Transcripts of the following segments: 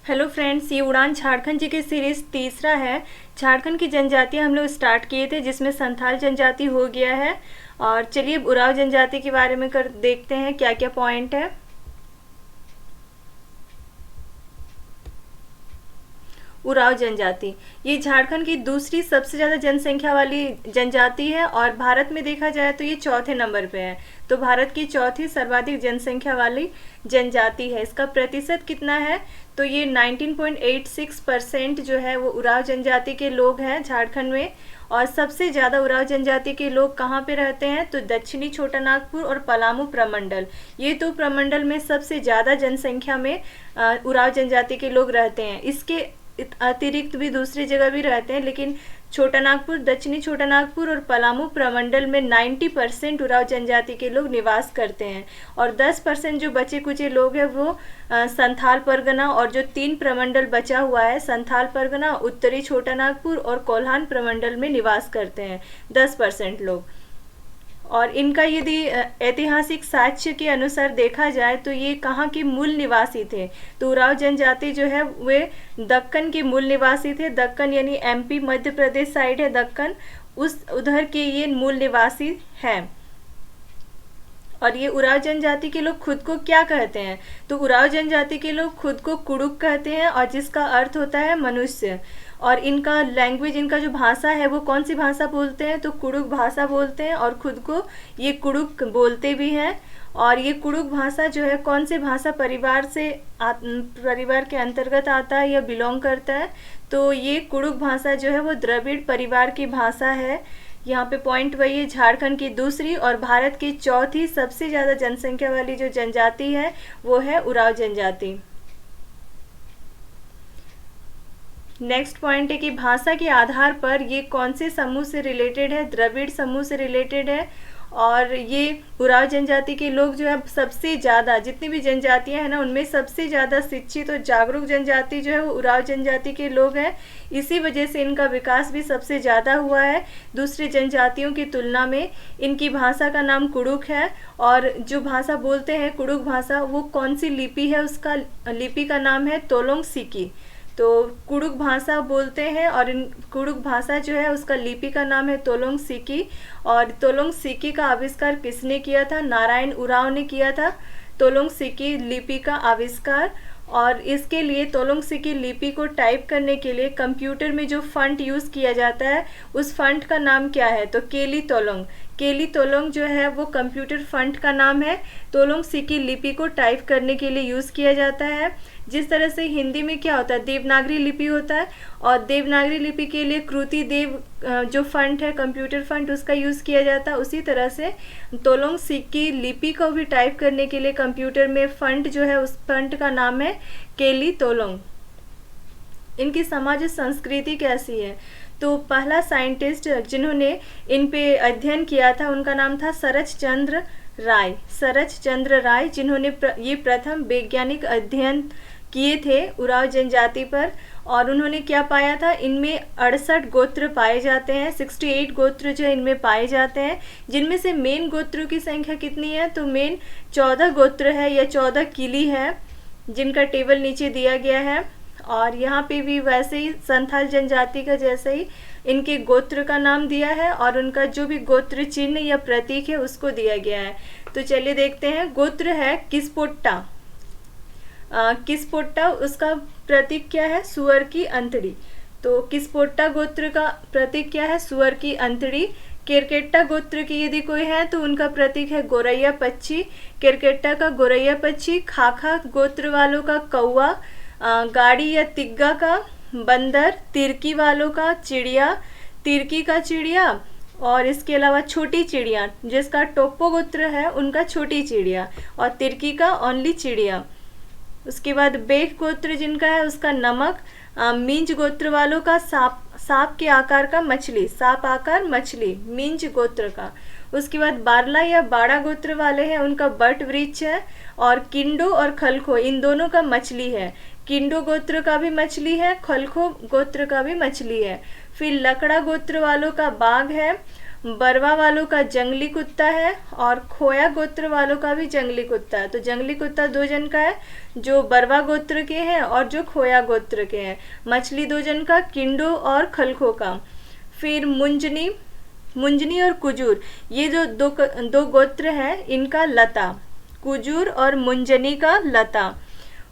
Hello friends, ये उड़ान झारखंड जी की सीरीज तीसरा है। झारखंड की जनजातियां हम लोग स्टार्ट किए थे, जिसमें संथाल जनजाति हो गया है। और चलिए उराव जनजाति के बारे में कर देखते हैं क्या क्या पॉइंट है। उराव जनजाति ये झारखंड की दूसरी सबसे ज़्यादा जनसंख्या वाली जनजाति है और भारत में देखा जाए तो ये चौथे नंबर पे है। तो भारत की चौथी सर्वाधिक जनसंख्या वाली जनजाति है। इसका प्रतिशत कितना है तो ये 19.86% जो है वो उराव जनजाति के लोग हैं झारखंड में। और सबसे ज़्यादा उराव जनजाति के लोग कहाँ पे रहते हैं तो दक्षिणी छोटानागपुर और पलामू प्रमंडल, ये दो प्रमंडल में सबसे ज़्यादा जनसंख्या में उराव जनजाति के लोग रहते हैं। इसके अतिरिक्त भी दूसरी जगह भी रहते हैं, लेकिन छोटानागपुर, दक्षिणी छोटानागपुर और पलामू प्रमंडल में 90% उराव जनजाति के लोग निवास करते हैं। और 10% जो बचे कुचे लोग हैं वो संथाल परगना और जो 3 प्रमंडल बचा हुआ है संथाल परगना, उत्तरी छोटानागपुर और कोल्हान प्रमंडल में निवास करते हैं 10% लोग। और इनका यदि ऐतिहासिक साक्ष्य के अनुसार देखा जाए तो ये कहाँ के मूल निवासी थे तो उराव जनजाति जो है वे दक्कन के मूल निवासी थे। दक्कन यानी एमपी मध्य प्रदेश साइड है दक्कन, उस उधर के ये मूल निवासी हैं। और ये उराव जनजाति के लोग खुद को क्या कहते हैं तो उराव जनजाति के लोग खुद को कुड़ुक कहते हैं, और जिसका अर्थ होता है मनुष्य। और इनका लैंग्वेज, इनका जो भाषा है वो कौन सी भाषा बोलते हैं तो कुड़ुक भाषा बोलते हैं, और खुद को ये कुड़ुक बोलते भी हैं। और ये कुड़ुक भाषा जो है कौन से भाषा परिवार परिवार के अंतर्गत आता है या बिलोंग करता है तो ये कुड़ुक भाषा जो है वो द्रविड़ परिवार की भाषा है। यहाँ पे पॉइंट वही है, झारखंड की दूसरी और भारत की चौथी सबसे ज़्यादा जनसंख्या वाली जो जनजाति है वो है उराव जनजाति। नेक्स्ट पॉइंट है कि भाषा के आधार पर ये कौन से समूह से रिलेटेड है, द्रविड़ समूह से रिलेटेड है। और ये उराव जनजाति के लोग जो है सबसे ज़्यादा, जितनी भी जनजातियां हैं ना उनमें सबसे ज़्यादा शिक्षित और जागरूक जनजाति जो है वो उराव जनजाति के लोग हैं। इसी वजह से इनका विकास भी सबसे ज़्यादा हुआ है दूसरी जनजातियों की तुलना में। इनकी भाषा का नाम कुड़ुक है, और जो भाषा बोलते हैं कुड़ुक भाषा वो कौन सी लिपि है, उसका लिपि का नाम है तोलोंग सिकी। तो कुड़ुक भाषा बोलते हैं और इन कुड़ुक भाषा जो है उसका लिपि का नाम है तोलोंग सिकी। और तोलोंग सिकी का आविष्कार किसने किया था, नारायण उरांव ने किया था तोलोंग सिकी लिपि का आविष्कार। और इसके लिए तोलोंग सिकी लिपि को टाइप करने के लिए कंप्यूटर में जो फंट यूज़ किया जाता है उस फंट का नाम क्या है तो केली तोलोंग। केली तोलोंग जो है वो कंप्यूटर फंट का नाम है। तोलोंग सिकी लिपि को टाइप करने के लिए यूज़ किया जाता है। जिस तरह से हिंदी में क्या होता है देवनागरी लिपि होता है, और देवनागरी लिपि के लिए कृति देव जो फंट है कंप्यूटर फंट उसका यूज़ किया जाता है, उसी तरह से तोलोंग सिकी लिपि को भी टाइप करने के लिए कंप्यूटर में फंट जो है उस फंट का नाम है केली तोलोंग। इनकी समाज संस्कृति कैसी है तो पहला साइंटिस्ट जिन्होंने इन पे अध्ययन किया था उनका नाम था सरच चंद्र राय। सरच चंद्र राय जिन्होंने ये प्रथम वैज्ञानिक अध्ययन किए थे उराव जनजाति पर। और उन्होंने क्या पाया था, इनमें 68 गोत्र पाए जाते हैं, 68 गोत्र जो इनमें पाए जाते हैं, जिनमें से मेन गोत्रों की संख्या कितनी है तो मेन 14 गोत्र है या 14 किली है, जिनका टेबल नीचे दिया गया है। और यहाँ पे भी वैसे ही संथाल जनजाति का जैसे ही इनके गोत्र का नाम दिया है और उनका जो भी गोत्र चिन्ह या प्रतीक है उसको दिया गया है। तो चलिए देखते हैं। गोत्र है किस्पोट्टा। किस्पोट्टा उसका प्रतीक क्या है, सुअर की अंतड़ी। तो किस्पोट्टा गोत्र का प्रतीक क्या है, सुअर की अंतड़ी। केरकेट्टा गोत्र की यदि कोई है तो उनका प्रतीक है गोरैया पक्षी। केरकेट्टा का गोरैया पक्षी। खाखा गोत्र वालों का कौवा। गाड़ी या तिग्गा का बंदर। तिरकी वालों का चिड़िया, तिरकी का चिड़िया। और इसके अलावा छोटी चिड़िया जिसका टोप्पो गोत्र है उनका छोटी चिड़िया, और तिरकी का ओनली चिड़िया। उसके बाद बेख गोत्र जिनका है उसका नमक। मिंज गोत्र वालों का सांप के आकार का मछली, सांप आकार मछली, मिंज गोत्र का। उसके बाद बारला या बाड़ा गोत्र वाले हैं उनका बट वृक्ष है। और किंडो और खलखो इन दोनों का मछली है। किंडो गोत्र का भी मछली है, खलखो गोत्र का भी मछली है। फिर लकड़ा गोत्र वालों का बाघ है। बरवा वालों का जंगली कुत्ता है और खोया गोत्र वालों का भी जंगली कुत्ता है। तो जंगली कुत्ता 2 जन का है, जो बरवा गोत्र के हैं और जो खोया गोत्र के हैं। मछली 2 जन का, किंडो और खलखो का। फिर मुंजनी और कुजूर, ये जो दो गोत्र हैं इनका लता, कुजूर और मुंजनी का लता।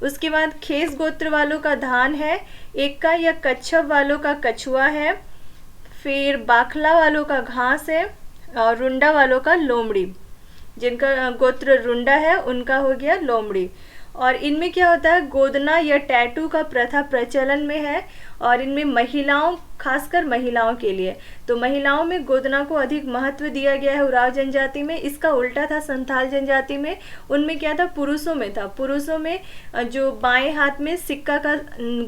उसके बाद खेस गोत्र वालों का धान है, एक्का या कच्छप वालों का कछुआ है। फिर बाखला वालों का घास है और रुंडा वालों का लोमड़ी। जिनका गोत्र रुंडा है उनका हो गया लोमड़ी। और इनमें क्या होता है, गोदना या टैटू का प्रथा प्रचलन में है और इनमें महिलाओं, खासकर महिलाओं के लिए, तो महिलाओं में गोदना को अधिक महत्व दिया गया है उरांव जनजाति में। इसका उल्टा था संथाल जनजाति में। उनमें क्या था, पुरुषों में था। पुरुषों में जो बाएं हाथ में सिक्का का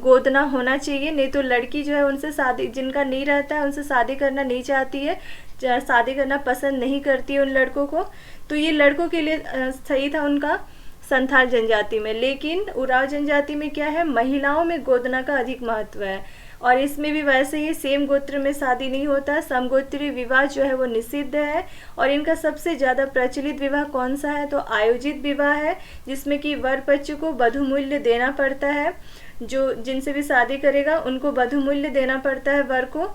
गोदना होना चाहिए, नहीं तो लड़की जो है उनसे शादी, जिनका नहीं रहता है उनसे शादी करना नहीं चाहती है, शादी करना पसंद नहीं करती है उन लड़कों को। तो ये लड़कों के लिए सही था उनका संथाल जनजाति में। लेकिन उरांव जनजाति में क्या है, महिलाओं में गोदना का अधिक महत्व है। और इसमें भी वैसे ही सेम गोत्र में शादी नहीं होता, समगोत्रीय विवाह जो है वो निषिद्ध है। और इनका सबसे ज़्यादा प्रचलित विवाह कौन सा है, तो आयोजित विवाह है, जिसमें कि वर पक्ष को वधूमूल्य देना पड़ता है। जो जिनसे भी शादी करेगा उनको वधूमूल्य देना पड़ता है वर को।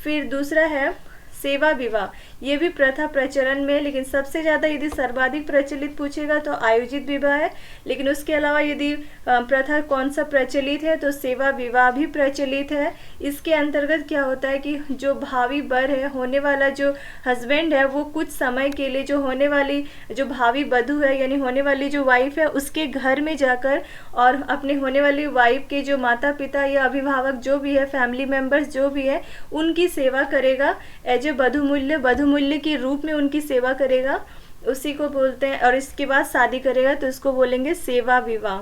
फिर दूसरा है सेवा विवाह, ये भी प्रथा प्रचलन में है, लेकिन सबसे ज़्यादा यदि सर्वाधिक प्रचलित पूछेगा तो आयोजित विवाह है। लेकिन उसके अलावा यदि प्रथा कौन सा प्रचलित है तो सेवा विवाह भी प्रचलित है। इसके अंतर्गत क्या होता है कि जो भावी वर है, होने वाला जो हस्बैंड है, वो कुछ समय के लिए जो होने वाली जो भावी वधू है यानी होने वाली जो वाइफ है उसके घर में जाकर और अपने होने वाली वाइफ के जो माता पिता या अभिभावक जो भी है, फैमिली मेम्बर्स जो भी है, उनकी सेवा करेगा। एज ए वधूमूल्य के रूप में उनकी सेवा करेगा, उसी को बोलते हैं। और इसके बाद शादी करेगा तो इसको बोलेंगे सेवा विवाह।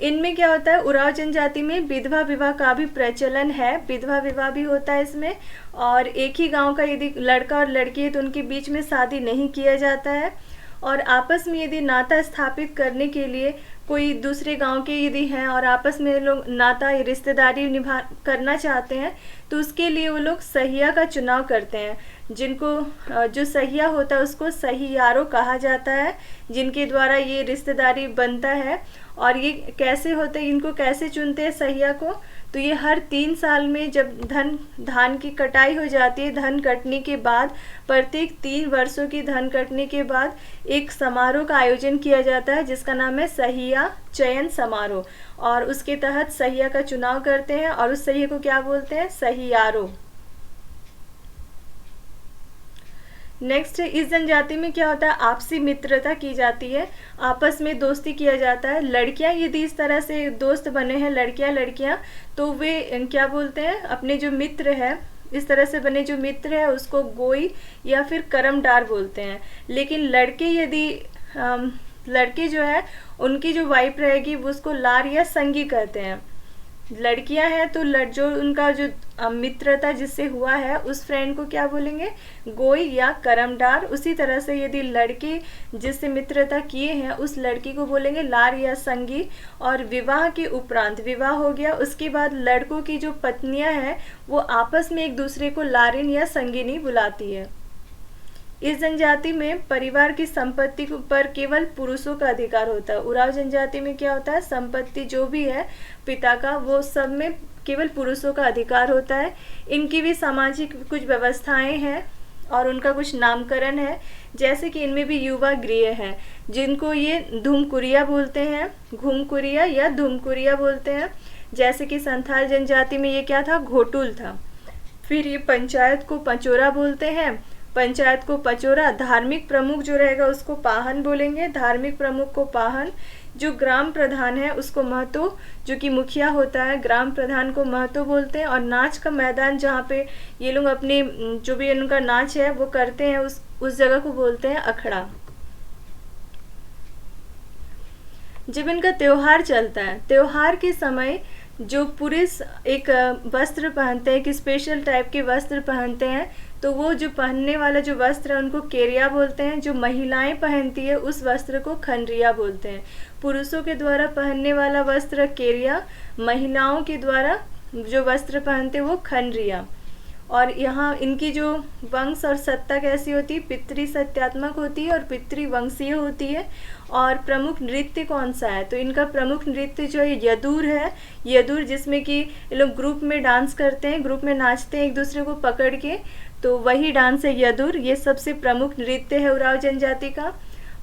इनमें क्या होता है, उरांव जनजाति में विधवा विवाह का भी प्रचलन है, विधवा विवाह भी होता है इसमें। और एक ही गांव का यदि लड़का और लड़की है तो उनके बीच में शादी नहीं किया जाता है। और आपस में यदि नाता स्थापित करने के लिए कोई दूसरे गांव के यदि हैं और आपस में लोग नाता रिश्तेदारी निभा करना चाहते हैं तो उसके लिए वो लोग सहिया का चुनाव करते हैं। जिनको जो सहिया होता है उसको सहियारो कहा जाता है, जिनके द्वारा ये रिश्तेदारी बनता है। और ये कैसे होते हैं, इनको कैसे चुनते हैं सहिया को, तो ये हर 3 साल में जब धान की कटाई हो जाती है, धान कटने के बाद प्रत्येक 3 वर्षों की धान कटने के बाद एक समारोह का आयोजन किया जाता है जिसका नाम है सहिया चयन समारोह। और उसके तहत सहिया का चुनाव करते हैं और उस सहिया को क्या बोलते हैं, सहियारो। नेक्स्ट, इस जनजाति में क्या होता है, आपसी मित्रता की जाती है, आपस में दोस्ती किया जाता है। लड़कियां यदि इस तरह से दोस्त बने हैं, लड़कियां तो वे क्या बोलते हैं, अपने जो मित्र है, इस तरह से बने जो मित्र है उसको गोई या फिर करमडार बोलते हैं। लेकिन लड़के यदि लड़के जो है उनकी जो वाइफ रहेगी वो उसको लार या संगी कहते हैं। लड़कियां हैं तो जो उनका जो मित्रता जिससे हुआ है उस फ्रेंड को क्या बोलेंगे, गोई या करमडार। उसी तरह से यदि लड़के जिससे मित्रता किए हैं उस लड़की को बोलेंगे लार या संगी। और विवाह के उपरांत, विवाह हो गया उसके बाद लड़कों की जो पत्नियां हैं वो आपस में एक दूसरे को लारिन या संगिनी बुलाती है। इस जनजाति में परिवार की संपत्ति पर केवल पुरुषों का अधिकार होता है। उरांव जनजाति में क्या होता है, संपत्ति जो भी है पिता का वो सब में केवल पुरुषों का अधिकार होता है। इनकी भी सामाजिक कुछ व्यवस्थाएं हैं और उनका कुछ नामकरण है, जैसे कि इनमें भी युवा गृह है जिनको ये धूमकुरिया बोलते हैं, घूमकुरिया या धूमकुरिया बोलते हैं। जैसे कि संथाल जनजाति में ये क्या था, घोटुल था। फिर ये पंचायत को पचोरा बोलते हैं, पंचायत को पचोरा। धार्मिक प्रमुख जो रहेगा उसको पाहन बोलेंगे, धार्मिक प्रमुख को पाहन। जो ग्राम प्रधान है उसको महतो, जो कि मुखिया होता है, ग्राम प्रधान को महतो बोलते हैं। और नाच का मैदान जहाँ पे ये लोग अपने जो भी उनका नाच है वो करते हैं उस जगह को बोलते हैं अखड़ा। जब इनका त्योहार चलता है, त्योहार के समय जो पुरुष एक वस्त्र पहनते हैं, एक स्पेशल टाइप के वस्त्र पहनते हैं, तो वो जो पहनने वाला जो वस्त्र है उनको केरिया बोलते हैं। जो महिलाएं पहनती है उस वस्त्र को खंडरिया बोलते हैं। पुरुषों के द्वारा पहनने वाला वस्त्र केरिया, महिलाओं के द्वारा जो वस्त्र पहनते हैं वो खंडरिया। और यहाँ इनकी जो वंश और सत्ता कैसी होती है, पितृ सत्यात्मक होती है और पितृवंशीय होती है। और प्रमुख नृत्य कौन सा है, तो इनका प्रमुख नृत्य जो है यदुर है। यदुर जिसमें कि ये लोग ग्रुप में डांस करते हैं, ग्रुप में नाचते हैं एक दूसरे को पकड़ के, तो वही डांस है यदुर। ये सबसे प्रमुख नृत्य है उरांव जनजाति का।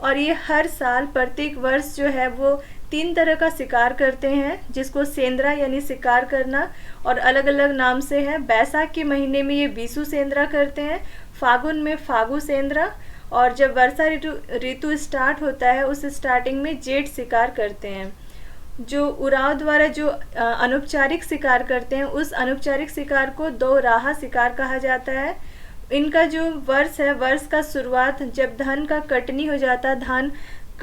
और ये हर साल प्रत्येक वर्ष जो है वो 3 तरह का शिकार करते हैं, जिसको सेंद्रा यानी शिकार करना और अलग अलग नाम से है। बैसाख के महीने में ये बीसू सेंद्रा करते हैं, फागुन में फागु सेंद्रा, और जब वर्षा ऋतु स्टार्ट होता है उस स्टार्टिंग में जेठ शिकार करते हैं। जो उरांव द्वारा जो अनौपचारिक शिकार करते हैं उस अनौपचारिक शिकार को दो राहा शिकार कहा जाता है। इनका जो वर्ष है, वर्ष का शुरुआत जब धान का कटनी हो जाता है, धान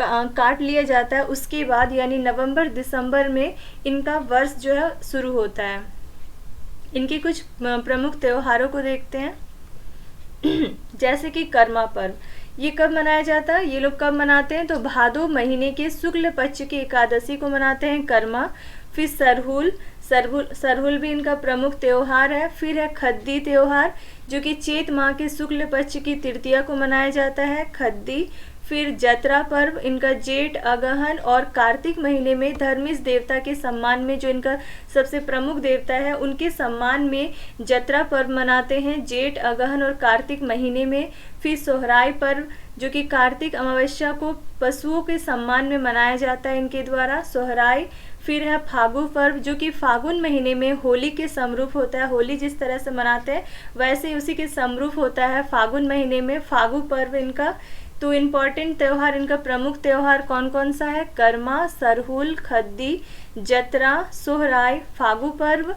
काट लिया जाता है, उसके बाद यानी नवंबर दिसंबर में इनका वर्ष जो है शुरू होता है। इनके कुछ प्रमुख त्योहारों को देखते हैं। जैसे कि कर्मा पर्व, ये कब मनाया जाता है, ये लोग कब मनाते हैं, तो भादो महीने के शुक्ल पक्ष की एकादशी को मनाते हैं कर्मा। फिर सरहुल भी इनका प्रमुख त्योहार है। फिर है खद्दी त्योहार, जो कि चैत माह के शुक्ल पक्ष की तृतीया को मनाया जाता है, खद्दी। फिर जतरा पर्व इनका जेठ, अगहन और कार्तिक महीने में धर्मिष्ठ देवता के सम्मान में, जो इनका सबसे प्रमुख देवता है उनके सम्मान में जतरा पर्व मनाते हैं, जेठ, अगहन और कार्तिक महीने में। फिर सोहराय पर्व, जो कि कार्तिक अमावस्या को पशुओं के सम्मान में मनाया जाता है इनके द्वारा, सोहराय। फिर है फागु पर्व, जो कि फागुन महीने में होली के समरूप होता है। होली जिस तरह से मनाते हैं वैसे उसी के समरूप होता है फागुन महीने में फागु पर्व इनका। तो इम्पॉर्टेंट त्यौहार, इनका प्रमुख त्यौहार कौन कौन सा है, कर्मा, सरहुल, खद्दी, जतरा, सोहराय, फागु पर्व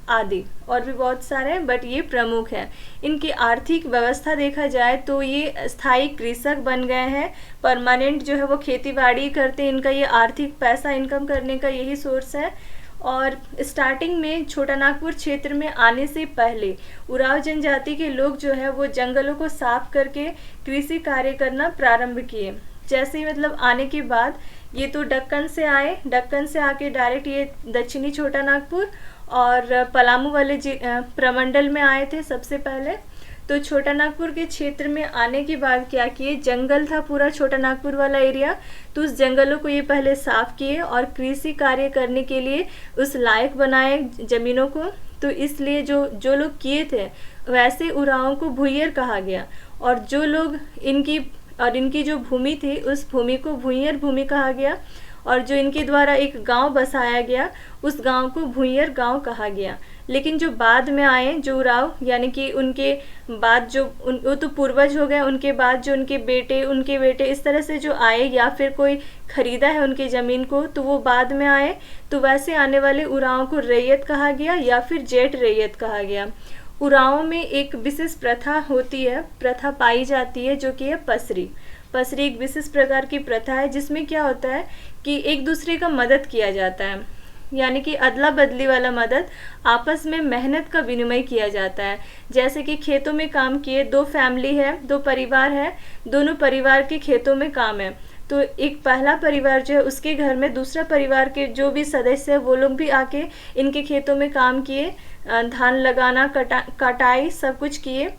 आदि, और भी बहुत सारे हैं बट ये प्रमुख है। इनकी आर्थिक व्यवस्था देखा जाए तो ये स्थायी कृषक बन गए हैं, परमानेंट जो है वो खेती बाड़ी करते हैं, इनका ये आर्थिक पैसा इनकम करने का यही सोर्स है। और स्टार्टिंग में छोटा नागपुर क्षेत्र में आने से पहले उरांव जनजाति के लोग जो है वो जंगलों को साफ करके कृषि कार्य करना प्रारंभ किए। जैसे ही मतलब आने के बाद ये तो दक्कन से आए, दक्कन से आके डायरेक्ट ये दक्षिणी छोटा नागपुर और पलामू वाले प्रमंडल में आए थे सबसे पहले। तो छोटा नागपुर के क्षेत्र में आने के बाद क्या किए, जंगल था पूरा छोटा नागपुर वाला एरिया, तो उस जंगलों को ये पहले साफ किए और कृषि कार्य करने के लिए उस लायक बनाए ज़मीनों को। तो इसलिए जो लोग किए थे वैसे उरांव को भुइयर कहा गया, और जो लोग इनकी जो भूमि थी उस भूमि को भुइयर भूमि कहा गया, और जो इनके द्वारा एक गांव बसाया गया उस गांव को भुइयर गांव कहा गया। लेकिन जो बाद में आए जो उरांव, यानी कि उनके बाद वो तो पूर्वज हो गए, उनके बाद जो उनके बेटे इस तरह से जो आए, या फिर कोई खरीदा है उनकी ज़मीन को तो वो बाद में आए, तो वैसे आने वाले उरांव को रैयत कहा गया या फिर जेठ रैयत कहा गया। उरांव में एक विशेष प्रथा होती है, प्रथा पाई जाती है, जो कि है पसरी। पसरी एक विशेष प्रकार की प्रथा है जिसमें क्या होता है कि एक दूसरे का मदद किया जाता है, यानी कि अदला बदली वाला मदद, आपस में मेहनत का विनिमय किया जाता है। जैसे कि खेतों में काम किए, 2 फैमिली है, 2 परिवार है, दोनों परिवार के खेतों में काम है, तो एक पहला परिवार जो है उसके घर में दूसरा परिवार के जो भी सदस्य है वो लोग भी आके इनके खेतों में काम किए, धान लगाना, कटाई सब कुछ किए,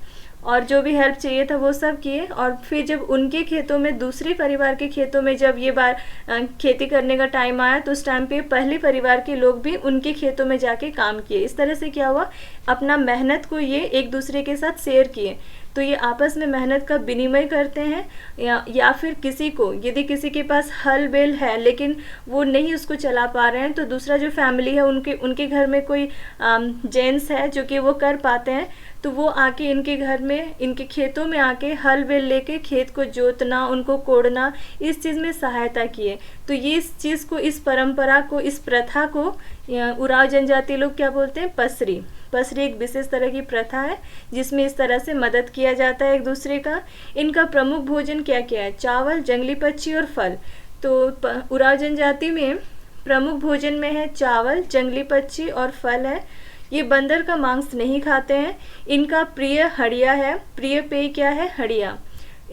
और जो भी हेल्प चाहिए था वो सब किए। और फिर जब उनके खेतों में, दूसरे परिवार के खेतों में जब ये बार खेती करने का टाइम आया तो उस टाइम पे पहले परिवार के लोग भी उनके खेतों में जाके काम किए। इस तरह से क्या हुआ, अपना मेहनत को ये एक दूसरे के साथ शेयर किए। तो ये आपस में मेहनत का विनिमय करते हैं, या फिर किसी को, यदि किसी के पास हल बैल है लेकिन वो नहीं उसको चला पा रहे हैं, तो दूसरा जो फैमिली है उनके घर में कोई जेंट्स है जो कि वो कर पाते हैं, तो वो आके इनके घर में, इनके खेतों में आके हल बैल लेके खेत को जोतना, उनको कोड़ना, इस चीज़ में सहायता किए। तो ये इस चीज़ को, इस परंपरा को, इस प्रथा को उरांव जनजाति लोग क्या बोलते हैं, पसरी। पसरी एक विशेष तरह की प्रथा है जिसमें इस तरह से मदद किया जाता है एक दूसरे का। इनका प्रमुख भोजन क्या क्या है, चावल, जंगली पक्षी और फल। तो उरांव जनजाति में प्रमुख भोजन में है चावल, जंगली पक्षी और फल है। ये बंदर का मांस नहीं खाते हैं। इनका प्रिय हड़िया है, प्रिय पेय क्या है, हड़िया।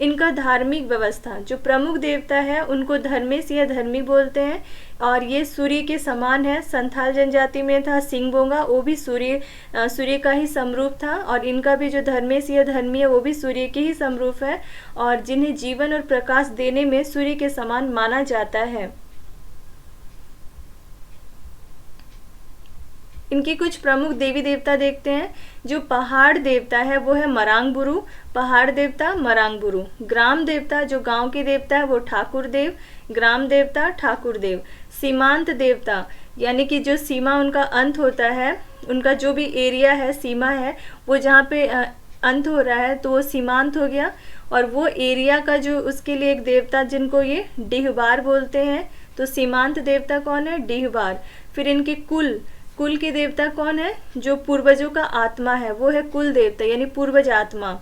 इनका धार्मिक व्यवस्था, जो प्रमुख देवता है उनको धर्मेश या धर्मी बोलते हैं, और ये सूर्य के समान है। संथाल जनजाति में था सिंगबोंगा, वो भी सूर्य का ही समरूप था, और इनका भी जो धर्मेश या धर्मी है वो भी सूर्य के ही समरूप है, और जिन्हें जीवन और प्रकाश देने में सूर्य के समान माना जाता है। इनकी कुछ प्रमुख देवी देवता देखते हैं। जो पहाड़ देवता है वो है मरांगबुरु, पहाड़ देवता मरांगबुरु। ग्राम देवता, जो गांव के देवता है वो ठाकुर देव, ग्राम देवता ठाकुर देव। सीमांत देवता, यानी कि जो सीमा उनका अंत होता है, उनका जो भी एरिया है, सीमा है, वो जहाँ पे अंत हो रहा है तो वो सीमांत हो गया। और वो एरिया का जो उसके लिए एक देवता जिनको ये डीहबार बोलते हैं, तो सीमांत देवता कौन है? डीहबार। फिर इनके कुल के देवता कौन है? जो पूर्वजों का आत्मा है वो है कुल देवता, यानी पूर्वज आत्मा।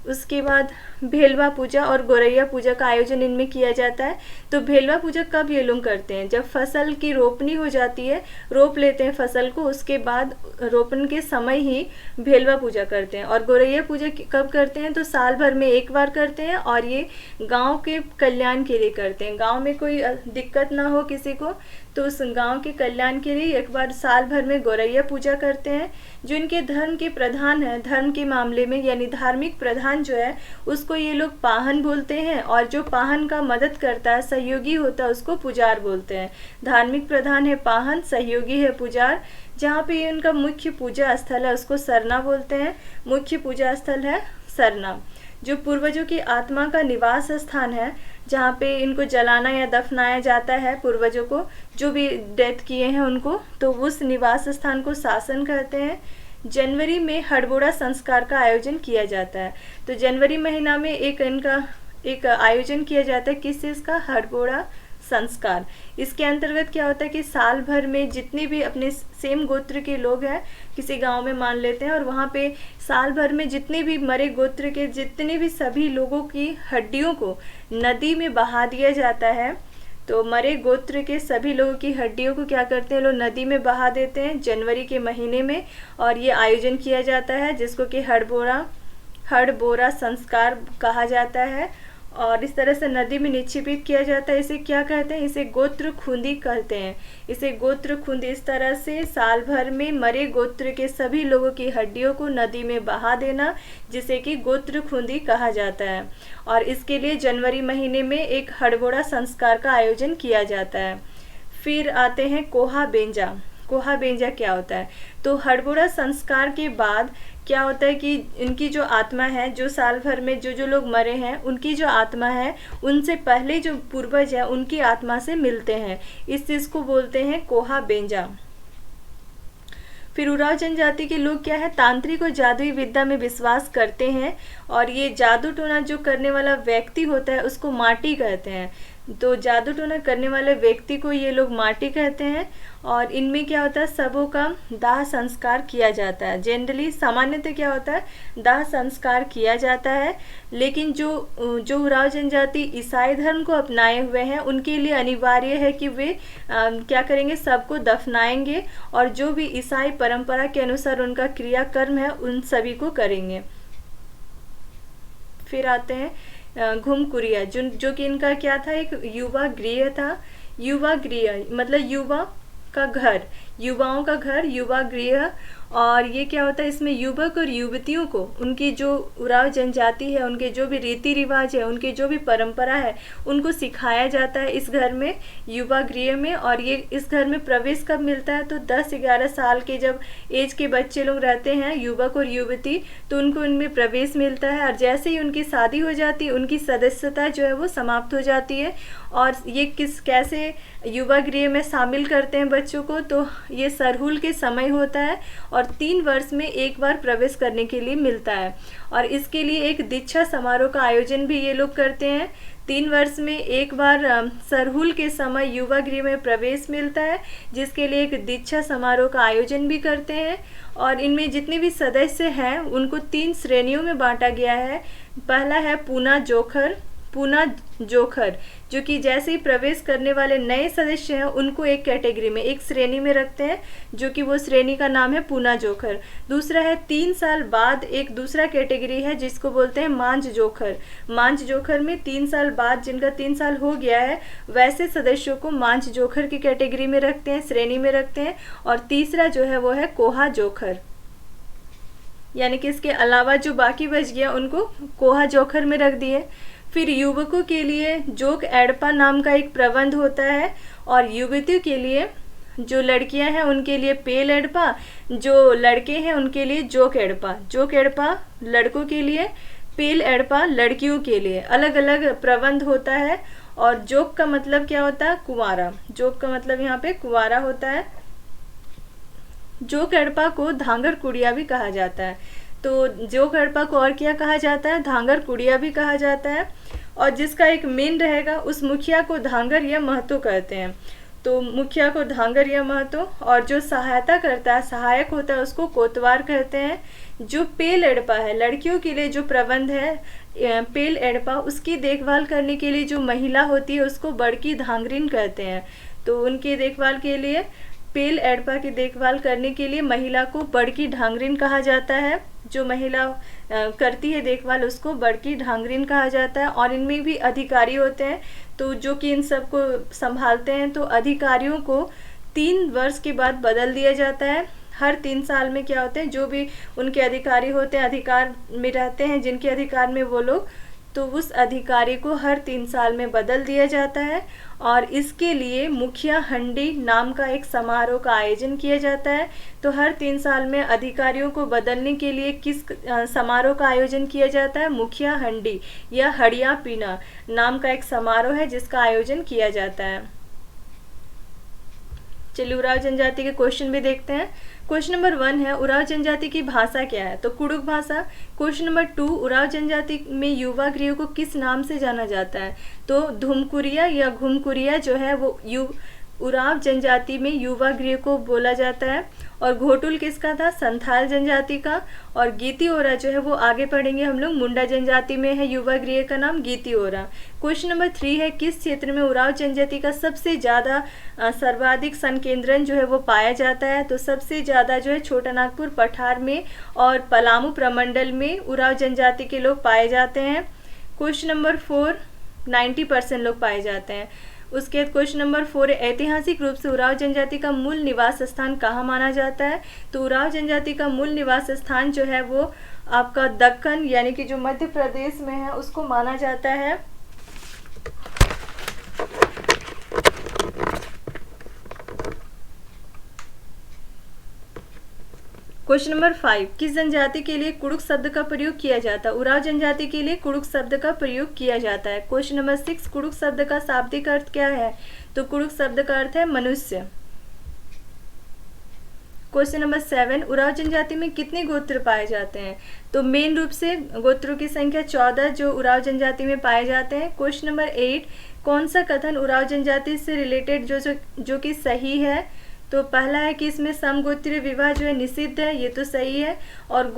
उसके बाद भेलवा पूजा और गोरैया पूजा का आयोजन इनमें किया जाता है। तो भेलवा पूजा कब ये लोग करते हैं? जब फसल की रोपनी हो जाती है, रोप लेते हैं फसल को, उसके बाद रोपन के समय ही भेलवा पूजा करते हैं। और गोरैया पूजा कब करते हैं? तो साल भर में एक बार करते हैं, और ये गांव के कल्याण के लिए करते हैं। गांव में कोई दिक्कत ना हो किसी को, तो उस गांव के कल्याण के लिए एक बार साल भर में गोरैया पूजा करते हैं। जो इनके धर्म के प्रधान है, धर्म के मामले में यानी धार्मिक प्रधान जो है उसको ये लोग पाहन बोलते हैं, और जो पाहन का मदद करता है, सहयोगी होता है, उसको पुजार बोलते हैं। धार्मिक प्रधान है पाहन, सहयोगी है पुजार। जहाँ पे ये उनका मुख्य पूजा स्थल है उसको सरना बोलते हैं, मुख्य पूजा स्थल है सरना। जो पूर्वजों की आत्मा का निवास स्थान है, जहाँ पे इनको जलाना या दफनाया जाता है, पूर्वजों को जो भी डेथ किए हैं उनको, तो उस निवास स्थान को शासन कहते हैं। जनवरी में हड़बोड़ा संस्कार का आयोजन किया जाता है। तो जनवरी महीना में एक आयोजन किया जाता है, किस चीज़ का? हड़बोड़ा संस्कार। इसके अंतर्गत क्या होता है कि साल भर में जितने भी अपने सेम गोत्र के लोग हैं, किसी गांव में मान लेते हैं, और वहाँ पे साल भर में जितने भी मरे गोत्र के जितने भी सभी लोगों की हड्डियों को नदी में बहा दिया जाता है। तो मरे गोत्र के सभी लोगों की हड्डियों को क्या करते हैं लोग? नदी में बहा देते हैं जनवरी के महीने में, और ये आयोजन किया जाता है जिसको कि हड़बोरा संस्कार कहा जाता है। और इस तरह से नदी में निक्षेपित किया जाता है। इसे क्या कहते हैं? इसे गोत्र खूंदी कहते हैं। इसे गोत्र खूंदी, इस तरह से साल भर में मरे गोत्र के सभी लोगों की हड्डियों को नदी में बहा देना, जिसे कि गोत्र खूंदी कहा जाता है। और इसके लिए जनवरी महीने में एक हड़बोड़ा संस्कार का आयोजन किया जाता है। फिर आते हैं कोहा बेंजा। कोहा बेंजा क्या होता है? तो हड़बोड़ा संस्कार के बाद क्या होता है कि इनकी जो आत्मा है, जो साल भर में जो लोग मरे हैं, उनकी जो आत्मा है, उनसे पहले जो पूर्वज है उनकी आत्मा से मिलते हैं। इस चीज़ को बोलते हैं कोहा बेंजा। फिर उराव जनजाति के लोग क्या है? तांत्रिक और जादुई विद्या में विश्वास करते हैं, और ये जादू टोना जो करने वाला व्यक्ति होता है उसको माटी कहते हैं। तो जादू टोना करने वाले व्यक्ति को ये लोग माटी कहते हैं। और इनमें क्या होता है? सबों का दाह संस्कार किया जाता है। जनरली सामान्यतः क्या होता है? दाह संस्कार किया जाता है। लेकिन जो उराव जनजाति ईसाई धर्म को अपनाए हुए हैं उनके लिए अनिवार्य है कि वे क्या करेंगे? सबको दफनाएंगे, और जो भी ईसाई परंपरा के अनुसार उनका क्रियाकर्म है उन सभी को करेंगे। फिर आते हैं घुमकुरिया, जो कि इनका क्या था? एक युवा गृह था। युवा गृह मतलब युवा का घर, युवाओं का घर, युवा गृह। और ये क्या होता है? इसमें युवक और युवतियों को उनकी जो उराव जनजाति है, उनके जो भी रीति रिवाज है, उनके जो भी परंपरा है, उनको सिखाया जाता है इस घर में, युवा गृह में। और ये इस घर में प्रवेश कब मिलता है? तो 10-11 साल के जब एज के बच्चे लोग रहते हैं, युवक और युवती, तो उनको इनमें प्रवेश मिलता है। और जैसे ही उनकी शादी हो जाती है, उनकी सदस्यता जो है वो समाप्त हो जाती है। और ये कैसे युवा गृह में शामिल करते हैं बच्चों को? तो ये सरहुल के समय होता है, और 3 वर्ष में एक बार प्रवेश करने के लिए मिलता है। और इसके लिए एक दीक्षा समारोह का आयोजन भी ये लोग करते हैं। 3 वर्ष में एक बार सरहुल के समय युवा गृह में प्रवेश मिलता है, जिसके लिए एक दीक्षा समारोह का आयोजन भी करते हैं। और इनमें जितने भी सदस्य हैं उनको 3 श्रेणियों में बांटा गया है। पहला है पूना जोखर, पूना जोखर, जो कि जैसे ही प्रवेश करने वाले नए सदस्य हैं उनको एक कैटेगरी में, एक श्रेणी में रखते हैं, जो कि वो श्रेणी का नाम है पूना जोखर। दूसरा है 3 साल बाद एक दूसरा कैटेगरी है जिसको बोलते हैं मांझ जोखर। मांझ जोखर में 3 साल बाद, जिनका 3 साल हो गया है, वैसे सदस्यों को मांझ जोखर की कैटेगरी में रखते हैं, श्रेणी में रखते हैं। और तीसरा जो है वो है कोहा जोखर, यानी कि इसके अलावा जो बाकी बच गया उनको कोहा जोखर में रख दिए। फिर युवकों के लिए जोक एडपा नाम का एक प्रबंध होता है, और युवतियों के लिए, जो लड़कियां हैं उनके लिए पेल एडपा, जो लड़के हैं उनके लिए जोक एडपा। जोक एडपा लड़कों के लिए, पेल एडपा लड़कियों के लिए, अलग अलग प्रबंध होता है। और जोक का मतलब क्या होता है? कुंवारा। जोक का मतलब यहाँ पे कुंवारा होता है। जोक एडपा को धांगर कुड़िया भी कहा जाता है। तो जोक एडपा को और क्या कहा जाता है? धांगर कुड़िया भी कहा जाता है। और जिसका एक मेन रहेगा उस मुखिया को धांगर या महतो कहते हैं। तो मुखिया को धांगर या महतो, और जो सहायता करता है, सहायक होता है, उसको कोतवार कहते हैं। जो पेल एडपा है, लड़कियों के लिए जो प्रबंध है पेल एडपा, उसकी देखभाल करने के लिए जो महिला होती है उसको बड़की धांगरिन कहते हैं। तो उनकी देखभाल के लिए, पेल एडपा की देखभाल करने के लिए महिला को बड़की ढांगरिन कहा जाता है। जो महिला करती है देखभाल उसको बड़की ढांगरिन कहा जाता है। और इनमें भी अधिकारी होते हैं, तो जो कि इन सबको संभालते हैं। तो अधिकारियों को 3 वर्ष के बाद बदल दिया जाता है। हर 3 साल में क्या होते हैं, जो भी उनके अधिकारी होते हैं, अधिकार में रहते हैं जिनके अधिकार में वो लोग, तो उस अधिकारी को हर 3 साल में बदल दिया जाता है। और इसके लिए मुखिया हंडी नाम का एक समारोह का आयोजन किया जाता है। तो हर 3 साल में अधिकारियों को बदलने के लिए किस समारोह का आयोजन किया जाता है? मुखिया हंडी या हड़िया पीना नाम का एक समारोह है जिसका आयोजन किया जाता है। चलिए उराव जनजाति के क्वेश्चन भी देखते हैं। क्वेश्चन नंबर 1 है, उराव जनजाति की भाषा क्या है? तो कुड़ुक भाषा। क्वेश्चन नंबर 2, उराव जनजाति में युवा गृह को किस नाम से जाना जाता है? तो धुमकुरिया या घुमकुरिया जो है वो उराव जनजाति में युवा गृह को बोला जाता है। और घोटुल किसका था? संथाल जनजाति का। और गीती ओरा जो है वो आगे पढ़ेंगे हम लोग, मुंडा जनजाति में है युवा गृह का नाम गीती ओरा। क्वेश्चन नंबर 3 है, किस क्षेत्र में उराव जनजाति का सबसे ज़्यादा सर्वाधिक संकेंद्रण जो है वो पाया जाता है? तो सबसे ज़्यादा जो है छोटा नागपुर पठार में और पलामू प्रमंडल में उराव जनजाति के लोग पाए जाते हैं। क्वेश्चन नंबर 4, 90% लोग पाए जाते हैं। उसके बाद क्वेश्चन नंबर 4 है, ऐतिहासिक रूप से उराव जनजाति का मूल निवास स्थान कहाँ माना जाता है? तो उराव जनजाति का मूल निवास स्थान जो है वो आपका दक्कन, यानी कि जो मध्य प्रदेश में है, उसको माना जाता है। क्वेश्चन नंबर 5, किस जनजाति के लिए कुड़ुक शब्द का प्रयोग किया जाता है? उराव जनजाति के लिए कुड़ुक शब्द का प्रयोग किया जाता है। क्वेश्चन नंबर 6, कुड़ुक शब्द का शाब्दिक अर्थ क्या है? तो कुड़ुक शब्द का अर्थ है मनुष्य। क्वेश्चन नंबर 7, उराव जनजाति में कितने गोत्र पाए जाते हैं? तो मेन रूप से गोत्रों की संख्या 14 जो उराव जनजाति में पाए जाते हैं। क्वेश्चन नंबर 8, कौन सा कथन उराव जनजाति से रिलेटेड जो कि सही है? तो पहला है कि इसमें समगोत्रीय विवाह जो है निषिद्ध है, ये तो सही है। और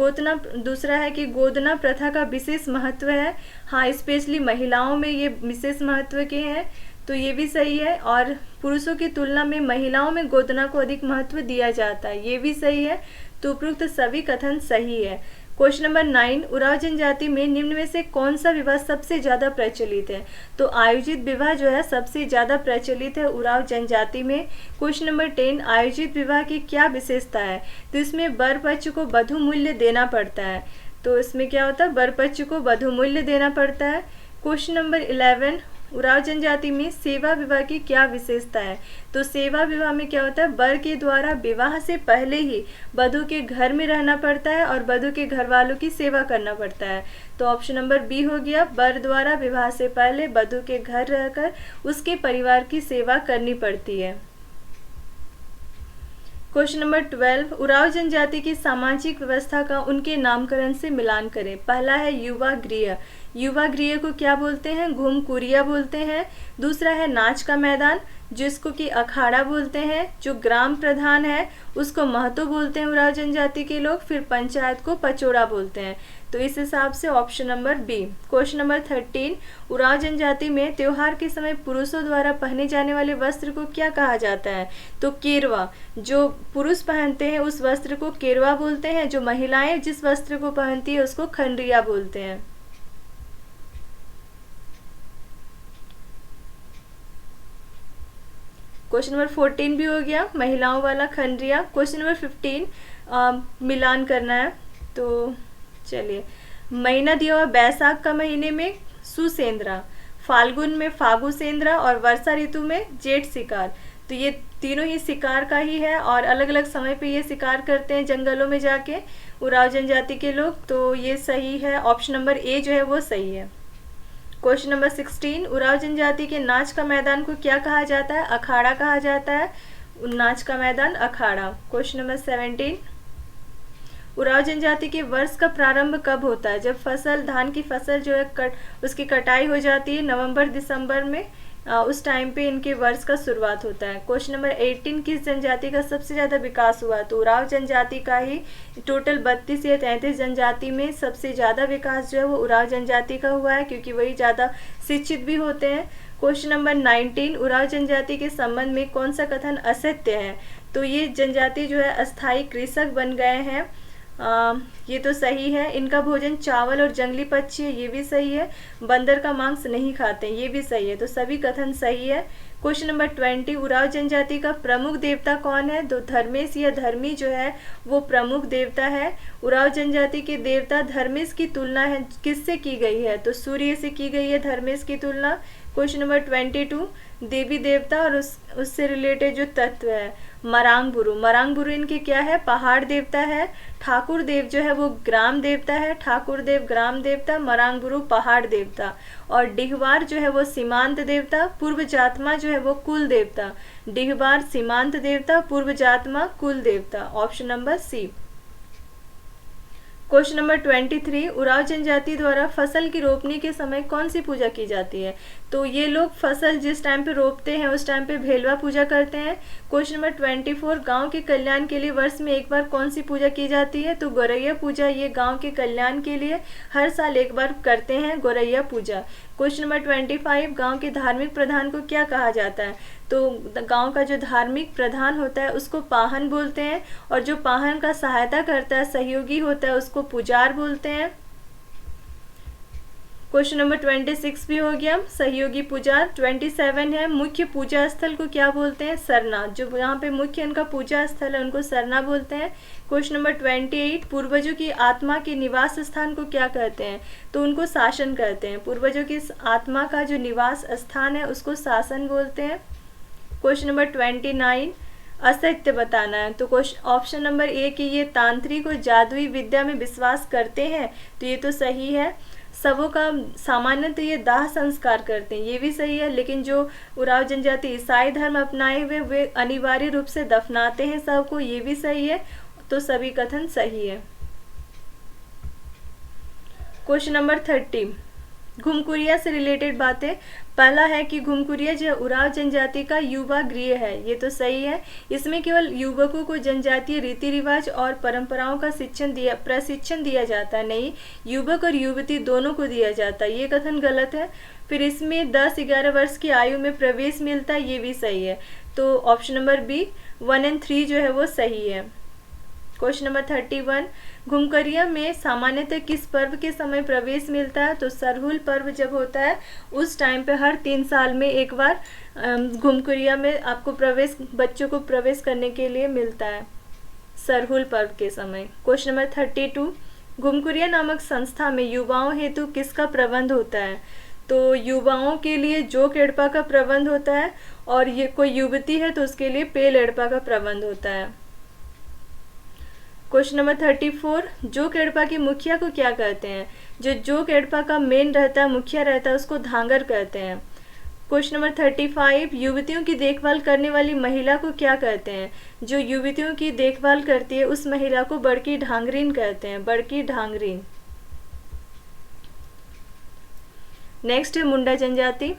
दूसरा है कि गोदना प्रथा का विशेष महत्व है, हाँ, स्पेशली महिलाओं में ये विशेष महत्व के हैं, तो ये भी सही है। और पुरुषों की तुलना में महिलाओं में गोदना को अधिक महत्व दिया जाता है, ये भी सही है। तो उपरोक्त सभी कथन सही है। क्वेश्चन नंबर 9, उराव जनजाति में निम्न में से कौन सा विवाह सबसे ज़्यादा प्रचलित है? तो आयोजित विवाह जो है सबसे ज़्यादा प्रचलित है उराव जनजाति में। क्वेश्चन नंबर 10, आयोजित विवाह की क्या विशेषता है? तो इसमें वर पक्ष को वधु मूल्य देना पड़ता है। तो इसमें क्या होता है? वर पक्ष को वधु मूल्य देना पड़ता है। क्वेश्चन नंबर 11, उराव जनजाति में सेवा विवाह की क्या विशेषता है? तो सेवा विवाह में क्या होता है? वर के द्वारा विवाह से पहले ही वधु के घर में रहना पड़ता है और वधु के घर वालों की सेवा करना पड़ता है। तो ऑप्शन नंबर बी हो गया, वर द्वारा विवाह से पहले वधु के घर रहकर उसके परिवार की सेवा करनी पड़ती है। क्वेश्चन नंबर 12, उराव जनजाति की सामाजिक व्यवस्था का उनके नामकरण से मिलान करें। पहला है युवा गृह, युवा गृह को क्या बोलते हैं? घुमकुरिया बोलते हैं। दूसरा है नाच का मैदान, जिसको कि अखाड़ा बोलते हैं। जो ग्राम प्रधान है उसको महतो बोलते हैं उराव जनजाति के लोग। फिर पंचायत को पचोड़ा बोलते हैं। तो इस हिसाब से option number B. Question number 13, Oraon जनजाति में त्योहार के समय पुरुषों द्वारा पहने जाने वाले वस्त्र को क्या कहा जाता है? तो केरवा। जो पुरुष पहनते हैं उस वस्त्र को केरवा बोलते हैं, जो महिलाएं जिस वस्त्र को पहनती है उसको खंडरिया बोलते हैं। क्वेश्चन नंबर 14 भी हो गया, महिलाओं वाला खंडरिया। क्वेश्चन नंबर 15 मिलान करना है, तो चलिए। महीना दिया हुआ बैसाख का महीने में सुसेंद्रा, फाल्गुन में फागुसेंद्रा और वर्षा ऋतु में जेठ शिकार। तो ये तीनों ही शिकार का ही है और अलग अलग समय पे ये शिकार करते हैं जंगलों में जाके उरांव जनजाति के लोग। तो ये सही है, ऑप्शन नंबर ए जो है वो सही है। क्वेश्चन नंबर 16, उरांव जनजाति के नाच का मैदान को क्या कहा जाता है? अखाड़ा कहा जाता है, नाच का मैदान अखाड़ा। क्वेश्चन नंबर 17, उरांव जनजाति के वर्ष का प्रारंभ कब होता है? जब धान की फसल जो है उसकी कटाई हो जाती है नवंबर दिसंबर में, उस टाइम पे इनके वर्ष का शुरुआत होता है। क्वेश्चन नंबर 18, किस जनजाति का सबसे ज़्यादा विकास हुआ? तो उरांव जनजाति का ही टोटल 32 या 33 जनजाति में सबसे ज़्यादा विकास जो है वो उरांव जनजाति का हुआ है, क्योंकि वही ज़्यादा शिक्षित भी होते हैं। क्वेश्चन नंबर 19, उरांव जनजाति के संबंध में कौन सा कथन असत्य है? तो ये जनजाति जो है अस्थायी कृषक बन गए हैं, ये तो सही है। इनका भोजन चावल और जंगली पक्षी है, ये भी सही है। बंदर का मांस नहीं खाते, ये भी सही है। तो सभी कथन सही है। क्वेश्चन नंबर 20, उरांव जनजाति का प्रमुख देवता कौन है? तो धर्मेश या धर्मी जो है वो प्रमुख देवता है। उरांव जनजाति के देवता धर्मेश की तुलना है किससे की गई है? तो सूर्य से की गई है धर्मेश की तुलना। क्वेश्चन नंबर 22, देवी देवता और उससे रिलेटेड जो तत्व है, मरांगबुरु। मरांगबुरु इनके क्या है? पहाड़ देवता है। ठाकुर देव जो है वो ग्राम देवता है, ठाकुर देव ग्राम देवता, मरांगबुरु पहाड़ देवता। और डिहवार जो है वो सीमांत देवता, पूर्व जातमा जो है वो कुल देवता। डिहवार सीमांत देवता, पूर्व जातमा कुल देवता। Option number C. Question number 23, Oraon जनजाति द्वारा फसल की रोपनी के समय कौन सी पूजा की जाती है? तो ये लोग फसल जिस टाइम पे रोपते हैं उस टाइम पे भेलवा पूजा करते हैं। क्वेश्चन नंबर 24, गांव के कल्याण के लिए वर्ष में एक बार कौन सी पूजा की जाती है? तो गौरैया पूजा। ये गांव के कल्याण के लिए हर साल एक बार करते हैं, गौरैया पूजा। क्वेश्चन नंबर 25, गांव के धार्मिक प्रधान को क्या कहा जाता है? तो गांव का जो धार्मिक प्रधान होता है उसको पाहन बोलते हैं, और जो पाहन का सहायता करता है, सहयोगी होता है, उसको पुजार बोलते हैं। क्वेश्चन नंबर 26 भी हो गया, सहयोगी पुजार। 27 है, मुख्य पूजा स्थल को क्या बोलते हैं? सरना। जो यहाँ पे मुख्य इनका पूजा स्थल है उनको सरना बोलते हैं। क्वेश्चन नंबर 28, पूर्वजों की आत्मा के निवास स्थान को क्या कहते हैं? तो उनको शासन कहते हैं। पूर्वजों की आत्मा का जो निवास स्थान है उसको शासन बोलते हैं। क्वेश्चन नंबर 29, असत्य बताना है। तो क्वेश्चन ऑप्शन नंबर ए कि ये तांत्रिक और जादुई विद्या में विश्वास करते हैं, तो ये तो सही है। सबों का सामान्यतः ये दाह संस्कार करते हैं, ये भी सही है। लेकिन जो उरांव जनजाति ईसाई धर्म अपनाए हुए वे अनिवार्य रूप से दफनाते हैं सबको, ये भी सही है। तो सभी कथन सही है। क्वेश्चन नंबर 30, घुमकुरिया से रिलेटेड बातें। पहला है कि घुमकुरिया जो उरांव जनजाति का युवा गृह है, ये तो सही है। इसमें केवल युवकों को जनजातीय रीति रिवाज और परंपराओं का प्रशिक्षण दिया जाता है, नहीं, युवक और युवती दोनों को दिया जाता है, ये कथन गलत है। फिर इसमें 10-11 वर्ष की आयु में प्रवेश मिलता है, ये भी सही है। तो ऑप्शन नंबर बी 1 और 3 जो है वो सही है। क्वेश्चन नंबर 31, घुमकुरिया में सामान्यतः किस पर्व के समय प्रवेश मिलता है? तो सरहुल पर्व जब होता है उस टाइम पे हर 3 साल में एक बार घुमकुरिया में आपको बच्चों को प्रवेश करने के लिए मिलता है, सरहुल पर्व के समय। क्वेश्चन नंबर 32, घुमकुरिया नामक संस्था में युवाओं हेतु किसका प्रबंध होता है? तो युवाओं के लिए जोक एड़पा का प्रबंध होता है, और ये कोई युवती है तो उसके लिए पेल एड़पा का प्रबंध होता है। क्वेश्चन नंबर 34, जोक एड़पा के मुखिया को क्या कहते हैं? जो जोक एड़पा का मेन रहता है, मुखिया रहता है, उसको धांगर कहते हैं। क्वेश्चन नंबर 35, युवतियों की देखभाल करने वाली महिला को क्या कहते हैं? जो युवतियों की देखभाल करती है उस महिला को बड़की ढांगरीन कहते हैं, बड़की ढांगरीन। नेक्स्ट है मुंडा जनजाति।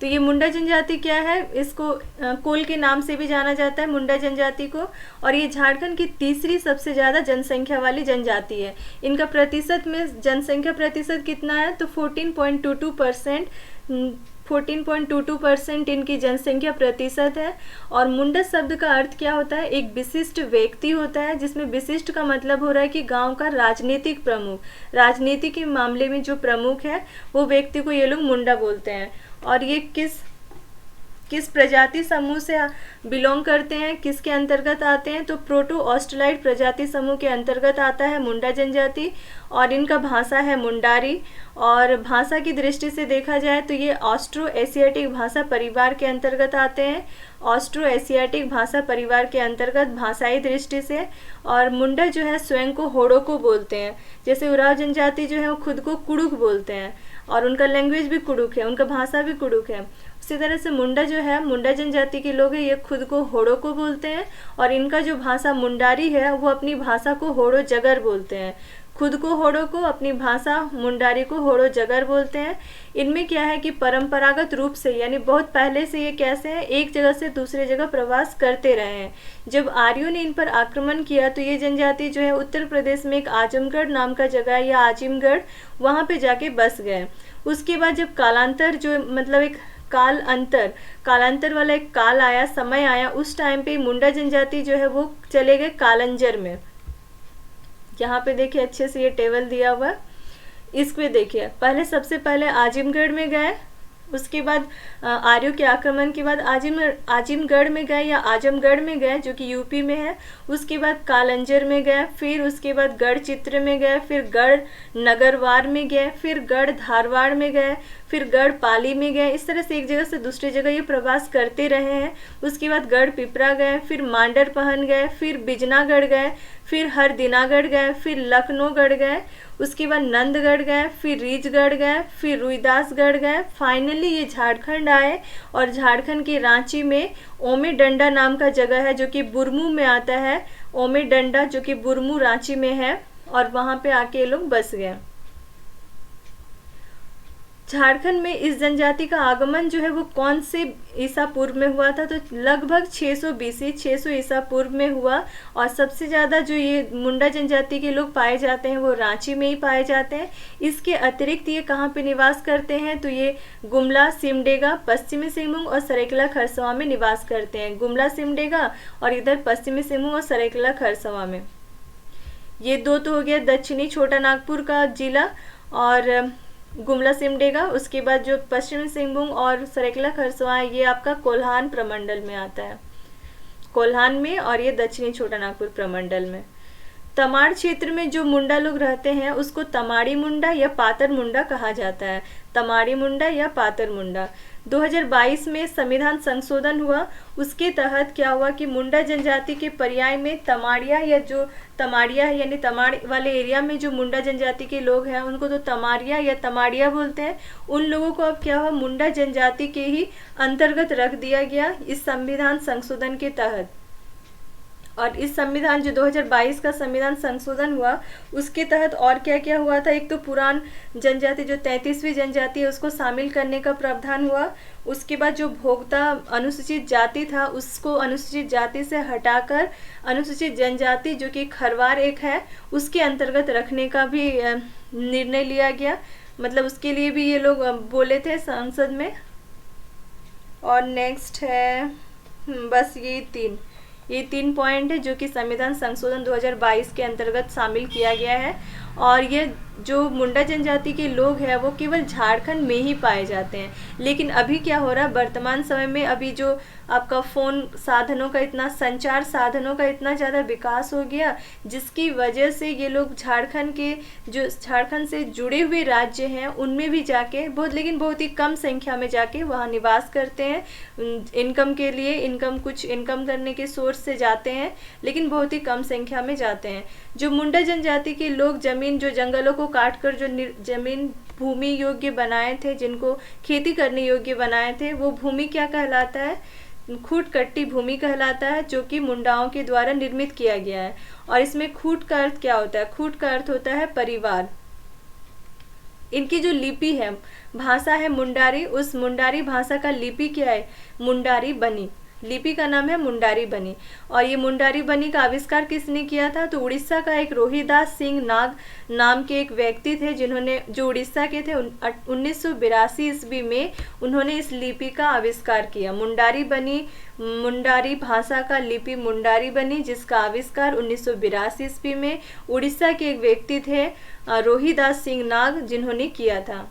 तो ये मुंडा जनजाति क्या है, इसको कोल के नाम से भी जाना जाता है मुंडा जनजाति को, और ये झारखंड की तीसरी सबसे ज़्यादा जनसंख्या वाली जनजाति है। इनका प्रतिशत में जनसंख्या प्रतिशत कितना है, तो 14.22%, 14.22% इनकी जनसंख्या प्रतिशत है। और मुंडा शब्द का अर्थ क्या होता है, एक विशिष्ट व्यक्ति होता है, जिसमें विशिष्ट का मतलब हो रहा है कि गांव का राजनीतिक प्रमुख, राजनीति के मामले में जो प्रमुख है वो व्यक्ति को ये लोग मुंडा बोलते हैं। और ये किस प्रजाति समूह से बिलोंग करते हैं, किसके अंतर्गत आते हैं, तो प्रोटो ऑस्ट्रेलाइड प्रजाति समूह के अंतर्गत आता है मुंडा जनजाति। और इनका भाषा है मुंडारी। और भाषा की दृष्टि से देखा जाए तो ये ऑस्ट्रो एशियाटिक भाषा परिवार के अंतर्गत आते हैं, ऑस्ट्रो एशियाटिक भाषा परिवार के अंतर्गत भाषाई दृष्टि से। और मुंडा जो है स्वयं को होड़ोको बोलते हैं, जैसे उराव जनजाति जो है वो खुद को कुड़ुक बोलते हैं, और उनका लैंग्वेज भी कुड़ुक है, उनका भाषा भी कुड़ुक है। उसी तरह से मुंडा जो है, मुंडा जनजाति के लोग हैं, ये खुद को होड़ोको बोलते हैं, और इनका जो भाषा मुंडारी है वो अपनी भाषा को होड़ो जगर बोलते हैं। खुद को होड़ो को, अपनी भाषा मुंडारी को होड़ो जगर बोलते हैं। इनमें क्या है कि परंपरागत रूप से, यानी बहुत पहले से ये कैसे हैं, एक जगह से दूसरे जगह प्रवास करते रहे हैं। जब आर्यों ने इन पर आक्रमण किया तो ये जनजाति जो है उत्तर प्रदेश में एक आजमगढ़ नाम का जगह है, या आजिमगढ़, वहाँ पे जाके बस गए। उसके बाद जब कालांतर, जो मतलब एक कालांतर वाला एक काल आया, समय आया, उस टाइम पे मुंडा जनजाति जो है वो चले गए कालंजर में। यहाँ पे देखिए अच्छे से ये टेबल दिया हुआ, इस पे देखिए, पहले सबसे पहले आजिमगढ़ में गए, उसके बाद आर्यों के आक्रमण के बाद आजिमगढ़ में गए या आजमगढ़ में गए, जो कि यूपी में है। उसके बाद कालंजर में गए, फिर उसके बाद गढ़ चित्र में गए, फिर गढ़ नगरवार में गए, फिर गढ़ धारवाड़ में गए, फिर गढ़ पाली में गए। इस तरह से एक जगह से दूसरी जगह ये प्रवास करते रहे हैं। उसके बाद गढ़ पिपरा गए, फिर मांडर पहन गए, फिर बिजनागढ़ गए, फिर हरदिनागढ़ गए, फिर लखनऊगढ़ गए, उसके बाद नंदगढ़ गए, फिर रीछगढ़ गए, फिर रुईदासगढ़ गए। फाइनली ये झारखंड आए, और झारखंड के रांची में ओमे डंडा नाम का जगह है जो कि बुरमू में आता है, ओमे डंडा जो कि बुरमू रांची में है, और वहाँ पे आके ये लोग बस गए। झारखंड में इस जनजाति का आगमन जो है वो कौन से ईसा पूर्व में हुआ था, तो लगभग 600 BC, 600 ईसा पूर्व में हुआ। और सबसे ज़्यादा जो ये मुंडा जनजाति के लोग पाए जाते हैं वो रांची में ही पाए जाते हैं। इसके अतिरिक्त ये कहाँ पे निवास करते हैं, तो ये गुमला, सिमडेगा, पश्चिमी सिंहभूम और सरायकेला खरसावां में निवास करते हैं। गुमला, सिमडेगा और इधर पश्चिमी सिंहभूम और सरायकेला खरसावां में। ये दो तो हो गया दक्षिणी छोटा नागपुर का जिला और गुमला सिमडेगा। उसके बाद जो पश्चिमी सिंहभूम और सरायकेला खरसावां ये आपका कोल्हान प्रमंडल में आता है, कोल्हान में, और ये दक्षिणी छोटा नागपुर प्रमंडल में। तमाड़ क्षेत्र में जो मुंडा लोग रहते हैं उसको तमाड़ी मुंडा या पातर मुंडा कहा जाता है, तमाड़ी मुंडा या पातर मुंडा। 2022 में संविधान संशोधन हुआ, उसके तहत क्या हुआ कि मुंडा जनजाति के पर्याय में तमाड़िया, या जो तमाड़िया है यानी तमाड़ वाले एरिया में जो मुंडा जनजाति के लोग हैं उनको तो तमाड़िया या तमाड़िया बोलते हैं। उन लोगों को अब क्या हुआ, मुंडा जनजाति के ही अंतर्गत रख दिया गया इस संविधान संशोधन के तहत। और इस संविधान जो 2022 का संविधान संशोधन हुआ उसके तहत और क्या क्या हुआ था, एक तो पुरान जनजाति जो 33वीं जनजाति है उसको शामिल करने का प्रावधान हुआ। उसके बाद जो भोक्ता अनुसूचित जाति था उसको अनुसूचित जाति से हटाकर अनुसूचित जनजाति जो कि खरवार एक है उसके अंतर्गत रखने का भी निर्णय लिया गया। मतलब उसके लिए भी ये लोग बोले थे संसद में। और नेक्स्ट है बस ये तीन पॉइंट है जो कि संविधान संशोधन 2022 के अंतर्गत शामिल किया गया है। और ये जो मुंडा जनजाति के लोग हैं वो केवल झारखंड में ही पाए जाते हैं। लेकिन अभी क्या हो रहा है, वर्तमान समय में अभी जो आपका फ़ोन साधनों का इतना, संचार साधनों का इतना ज़्यादा विकास हो गया जिसकी वजह से ये लोग झारखंड के जो झारखंड से जुड़े हुए राज्य हैं उनमें भी जाके लेकिन बहुत ही कम संख्या में जाके वहाँ निवास करते हैं। इनकम के लिए इनकम करने के सोर्स से जाते हैं, लेकिन बहुत ही कम संख्या में जाते हैं। जो मुंडा जनजाति के लोग जो जंगलों को काटकर जो जमीन भूमि योग्य बनाए थे, जिनको खेती करने योग्य बनाए थे, वो भूमि क्या कहलाता है, खूट कट्टी भूमि कहलाता है, जो कि मुंडाओं के द्वारा निर्मित किया गया है। और इसमें खूट का अर्थ क्या होता है, खूट का अर्थ होता है परिवार, इनकी जो लिपि है, भाषा है मुंडारी, उस मुंडारी भाषा का लिपि क्या है, मुंडारी बनी। लिपि का नाम है मुंडारी बनी। और ये मुंडारी बनी का आविष्कार किसने किया था, तो उड़ीसा का एक रोहिदास सिंह नाग नाम के एक व्यक्ति थे, जिन्होंने, जो उड़ीसा के थे, 1982 ईस्वी में उन्होंने इस लिपि का आविष्कार किया। मुंडारी बनी, मुंडारी भाषा का लिपि मुंडारी बनी, जिसका आविष्कार 1982 ईस्वी में उड़ीसा के एक व्यक्ति थे, रोहिदास सिंह नाग, जिन्होंने किया था।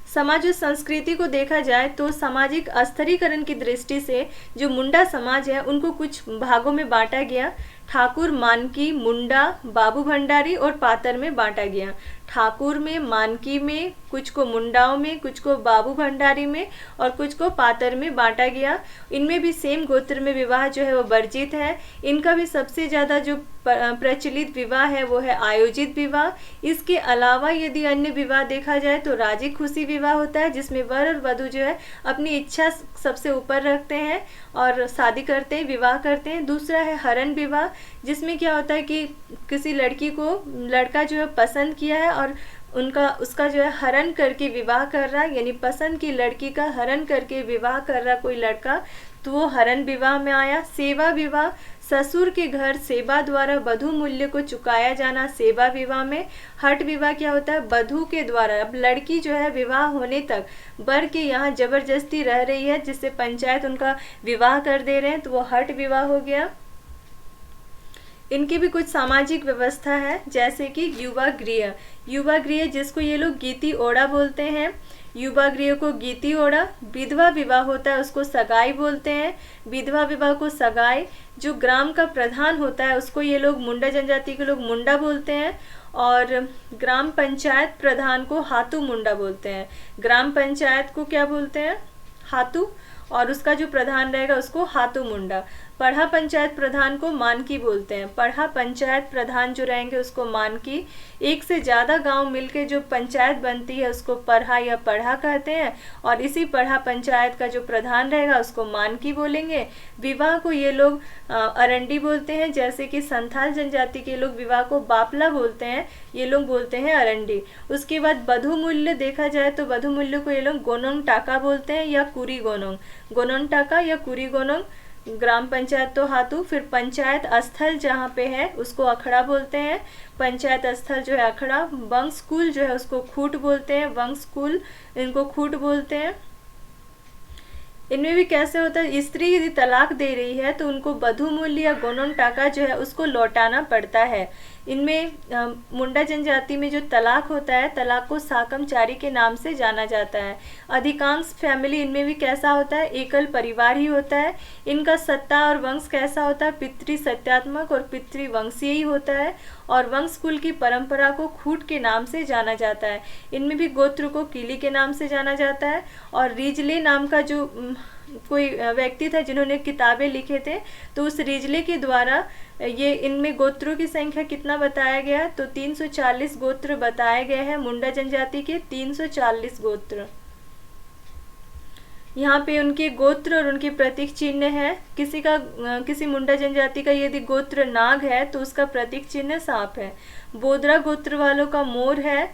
समाज और संस्कृति को देखा जाए तो सामाजिक अस्थिरीकरण की दृष्टि से जो मुंडा समाज है उनको कुछ भागों में बांटा गया। ठाकुर, मानकी, मुंडा, बाबू भंडारी और पातर में बांटा गया। ठाकुर में, मानकी में, कुछ को मुंडाओं में, कुछ को बाबू भंडारी में और कुछ को पातर में बांटा गया। इनमें भी सेम गोत्र में विवाह जो है वो वर्जित है। इनका भी सबसे ज़्यादा जो प्रचलित विवाह है वो है आयोजित विवाह। इसके अलावा यदि अन्य विवाह देखा जाए तो राजी खुशी विवाह होता है, जिसमें वर और वधू जो है अपनी इच्छा सबसे ऊपर रखते हैं और शादी करते हैं, विवाह करते हैं। दूसरा है हरण विवाह, जिसमें क्या होता है कि किसी लड़की को लड़का जो है पसंद किया है और उसका जो है हरण करके विवाह कर रहा है, यानी पसंद की लड़की का हरण करके विवाह कर रहा कोई लड़का, तो वो हरण विवाह में आया। सेवा विवाह, ससुर के घर सेवा द्वारा वधू मूल्य को चुकाया जाना, सेवा विवाह में। हठ विवाह क्या होता है, वधू के द्वारा, अब लड़की जो है विवाह होने तक वर के यहाँ जबरदस्ती रह रही है, जिससे पंचायत उनका विवाह कर दे रहे हैं, तो वो हठ विवाह हो गया। इनकी भी कुछ सामाजिक व्यवस्था है, जैसे कि युवा गृह। युवा गृह जिसको ये लोग गीति ओड़ा बोलते हैं, युवा गृह को गीति ओड़ा। विधवा विवाह होता है उसको सगाई बोलते हैं, विधवा विवाह को सगाई। जो ग्राम का प्रधान होता है उसको ये लोग, मुंडा जनजाति के लोग मुंडा बोलते हैं। और ग्राम पंचायत प्रधान को हाथू मुंडा बोलते हैं। ग्राम पंचायत को क्या बोलते हैं, हाथू, और उसका जो प्रधान रहेगा उसको हाथू मुंडा। पढ़ा पंचायत प्रधान को मानकी बोलते हैं। पढ़ा पंचायत प्रधान जो रहेंगे उसको मानकी। एक से ज़्यादा गांव मिलके जो पंचायत बनती है उसको पढ़ा या पढ़ा कहते हैं, और इसी पढ़ा पंचायत का जो प्रधान रहेगा उसको मानकी बोलेंगे। विवाह को ये लोग अरंडी बोलते हैं, जैसे कि संथाल जनजाति के लोग विवाह को बापला बोलते हैं, ये लोग बोलते हैं अरंडी। उसके बाद वधू मूल्य देखा जाए तो वधू मूल्य को ये लोग गोनोंग टाका बोलते हैं या कुरी गोनोंग, गोनोंग टाका या कुरी गोनोंग। ग्राम पंचायत तो हाथू, फिर पंचायत स्थल जहाँ पे है उसको अखड़ा बोलते हैं। पंचायत स्थल जो है अखड़ा। वंश स्कूल जो है उसको खूट बोलते हैं, वंश स्कूल इनको खूट बोलते हैं। इनमें भी कैसे होता है, स्त्री यदि तलाक दे रही है तो उनको वधू मूल्य या गोनोंग टाका जो है उसको लौटाना पड़ता है। इनमें मुंडा जनजाति में जो तलाक होता है, तलाक को साकमचारी के नाम से जाना जाता है। अधिकांश फैमिली इनमें भी कैसा होता है, एकल परिवार ही होता है। इनका सत्ता और वंश कैसा होता है, पितृ सत्यात्मक और पितृवंशीय ही होता है। और वंश कुल की परंपरा को खूट के नाम से जाना जाता है। इनमें भी गोत्र को कीली के नाम से जाना जाता है। और रिजले नाम का जो कोई व्यक्ति था जिन्होंने किताबें लिखे थे, तो उस रिजले के द्वारा ये इनमें गोत्रों की संख्या कितना बताया गया, तो 340 गोत्र बताए गए हैं। मुंडा जनजाति के 340 गोत्र। यहाँ पे उनके गोत्र और उनके प्रतीक चिन्ह है। किसी मुंडा जनजाति का यदि गोत्र नाग है तो उसका प्रतीक चिन्ह सांप है। बोदरा गोत्र वालों का मोर है।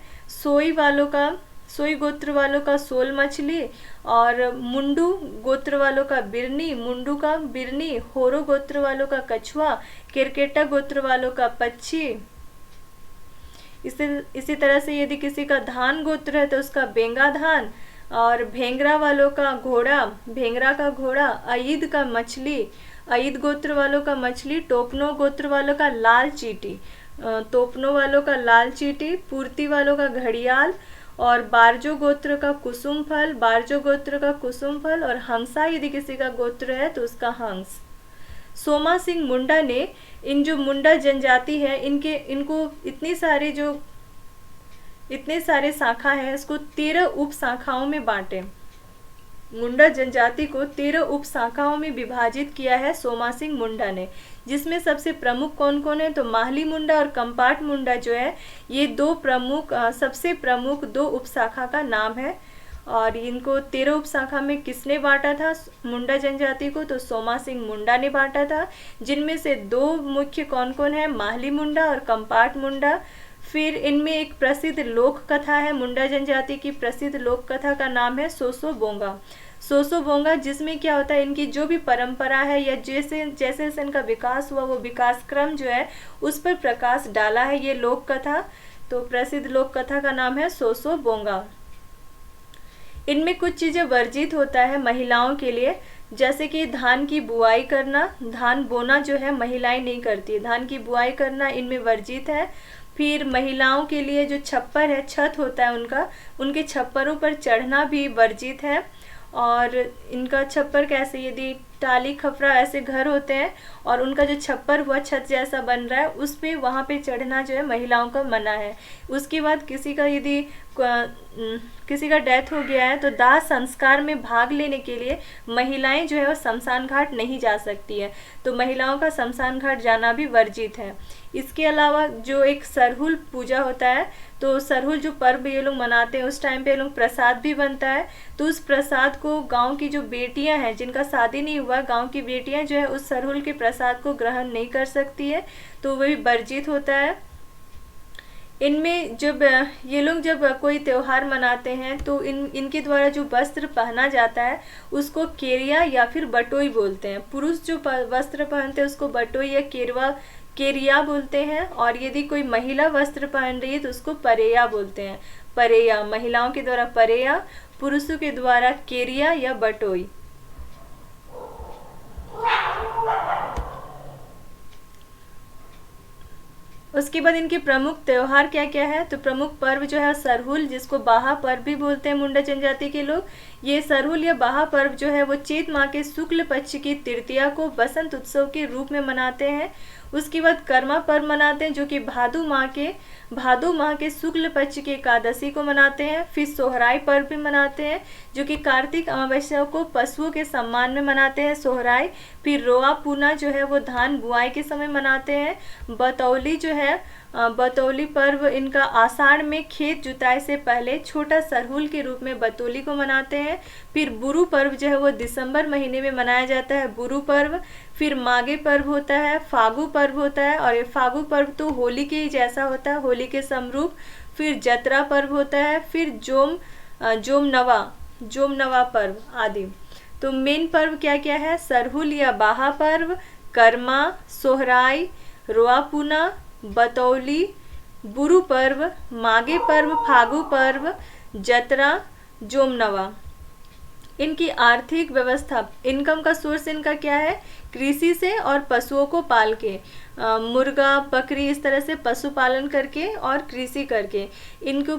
सोई गोत्र वालों का सोल मछली। और मुंडू गोत्र वालों का बिरनी, मुंडू का बिरनी। होरो गोत्र वालों का कछुआ। किरकेटा गोत्र वालों का पक्षी। इसी तरह से यदि किसी का धान गोत्र है तो उसका बेंगा धान। और भेंगरा वालों का घोड़ा, भेंगरा का घोड़ा। अईद का मछली, अईद गोत्र वालों का मछली। टोपनो गोत्र वालों का लाल चीटी, तोपनो वालों का लाल चीटी। पूर्ति वालों का घड़ियाल। और बारजो गोत्र का कुसुम फल, बारजो गोत्र का कुसुम फल। और हंसा यदि किसी का गोत्र है तो उसका हंस। सोमा सिंह मुंडा ने इन जो मुंडा जनजाति है इनको इतने सारे शाखा है, इसको 13 उप शाखाओं में बांटे। मुंडा जनजाति को 13 उप शाखाओं में विभाजित किया है सोमा सिंह मुंडा ने, जिसमें सबसे प्रमुख कौन कौन है, तो माहली मुंडा और कंपाट मुंडा जो है ये सबसे प्रमुख 2 उपशाखा का नाम है। और इनको 13 उपशाखा में किसने बांटा था मुंडा जनजाति को, तो सोमा सिंह मुंडा ने बांटा था। जिनमें से 2 मुख्य कौन कौन है, माहली मुंडा और कंपाट मुंडा। फिर इनमें एक प्रसिद्ध लोक कथा है, मुंडा जनजाति की प्रसिद्ध लोक कथा का नाम है सोसो बोंगा। सोसो बोंगा, जिसमें क्या होता है, इनकी जो भी परंपरा है या जैसे जैसे जैसे इनका विकास हुआ वो विकास क्रम जो है उस पर प्रकाश डाला है ये लोक कथा। तो प्रसिद्ध लोक कथा का नाम है सोसो बोंगा। इनमें कुछ चीज़ें वर्जित होता है महिलाओं के लिए, जैसे कि धान की बुआई करना, धान बोना जो है महिलाएं नहीं करती, धान की बुआई करना इनमें वर्जित है। फिर महिलाओं के लिए जो छप्पर है, छत होता है उनका, उनके छप्परों पर चढ़ना भी वर्जित है। और इनका छप्पर कैसे, यदि टाली खपरा ऐसे घर होते हैं और उनका जो छप्पर हुआ छत जैसा बन रहा है उस पे वहाँ पे चढ़ना जो है महिलाओं का मना है। उसके बाद किसी का डेथ हो गया है तो दाह संस्कार में भाग लेने के लिए महिलाएं जो है वो शमशान घाट नहीं जा सकती है, तो महिलाओं का शमशान घाट जाना भी वर्जित है। इसके अलावा जो एक सरहुल पूजा होता है, तो सरहुल जो पर्व ये लोग मनाते हैं उस टाइम पे ये लोग प्रसाद भी बनता है, तो उस प्रसाद को गांव की जो बेटियां हैं जिनका शादी नहीं हुआ, गांव की बेटियां जो है उस सरहुल के प्रसाद को ग्रहण नहीं कर सकती है, तो वही वर्जित होता है। इनमें जब ये लोग जब कोई त्यौहार मनाते हैं तो इनके द्वारा जो वस्त्र पहना जाता है उसको केरिया या फिर बटोई बोलते हैं। पुरुष जो वस्त्र पहनते हैं उसको बटोई या केरिया बोलते हैं, और यदि कोई महिला वस्त्र पहन रही है तो उसको परेया बोलते हैं। परेया, महिलाओं के द्वारा परेया, पुरुषों के द्वारा केरिया या बटोई। उसके बाद इनके प्रमुख त्यौहार क्या क्या है, तो प्रमुख पर्व जो है सरहुल, जिसको बाहा पर्व भी बोलते हैं मुंडा जनजाति के लोग। ये सरहुल या बाहा पर्व जो है वो चैत माह के शुक्ल पक्ष की तृतीया को बसंत उत्सव के रूप में मनाते हैं। उसके बाद कर्मा पर्व मनाते हैं जो कि भादो माह के शुक्ल पक्ष की एकादशी को मनाते हैं। फिर सोहराई पर्व भी मनाते हैं जो कि कार्तिक अमावस्या को पशुओं के सम्मान में मनाते हैं, सोहराई। फिर रोआ पूना जो है वो धान बुआई के समय मनाते हैं। बतौली जो है, बतौली पर्व इनका आषाढ़ में खेत जुताई से पहले छोटा सरहुल के रूप में बतौली को मनाते हैं। फिर बुरु पर्व जो है वो दिसंबर महीने में मनाया जाता है, बुरु पर्व। फिर माघे पर्व होता है, फागु पर्व होता है, और ये फागु पर्व तो होली के ही जैसा होता है, होली के समरूप। फिर जतरा पर्व होता है, फिर जोम नवा पर्व आदि। तो मेन पर्व क्या क्या है, सरहुल या बाहा पर्व, कर्मा, सोहराई, रोआ पूना, बतौली, बुरु पर्व, माघे पर्व, फागु पर्व, जतरा, जोमनवा। इनकी आर्थिक व्यवस्था, इनकम का सोर्स इनका क्या है, कृषि से और पशुओं को पाल के, मुर्गा बकरी इस तरह से पशुपालन करके और कृषि करके। इनको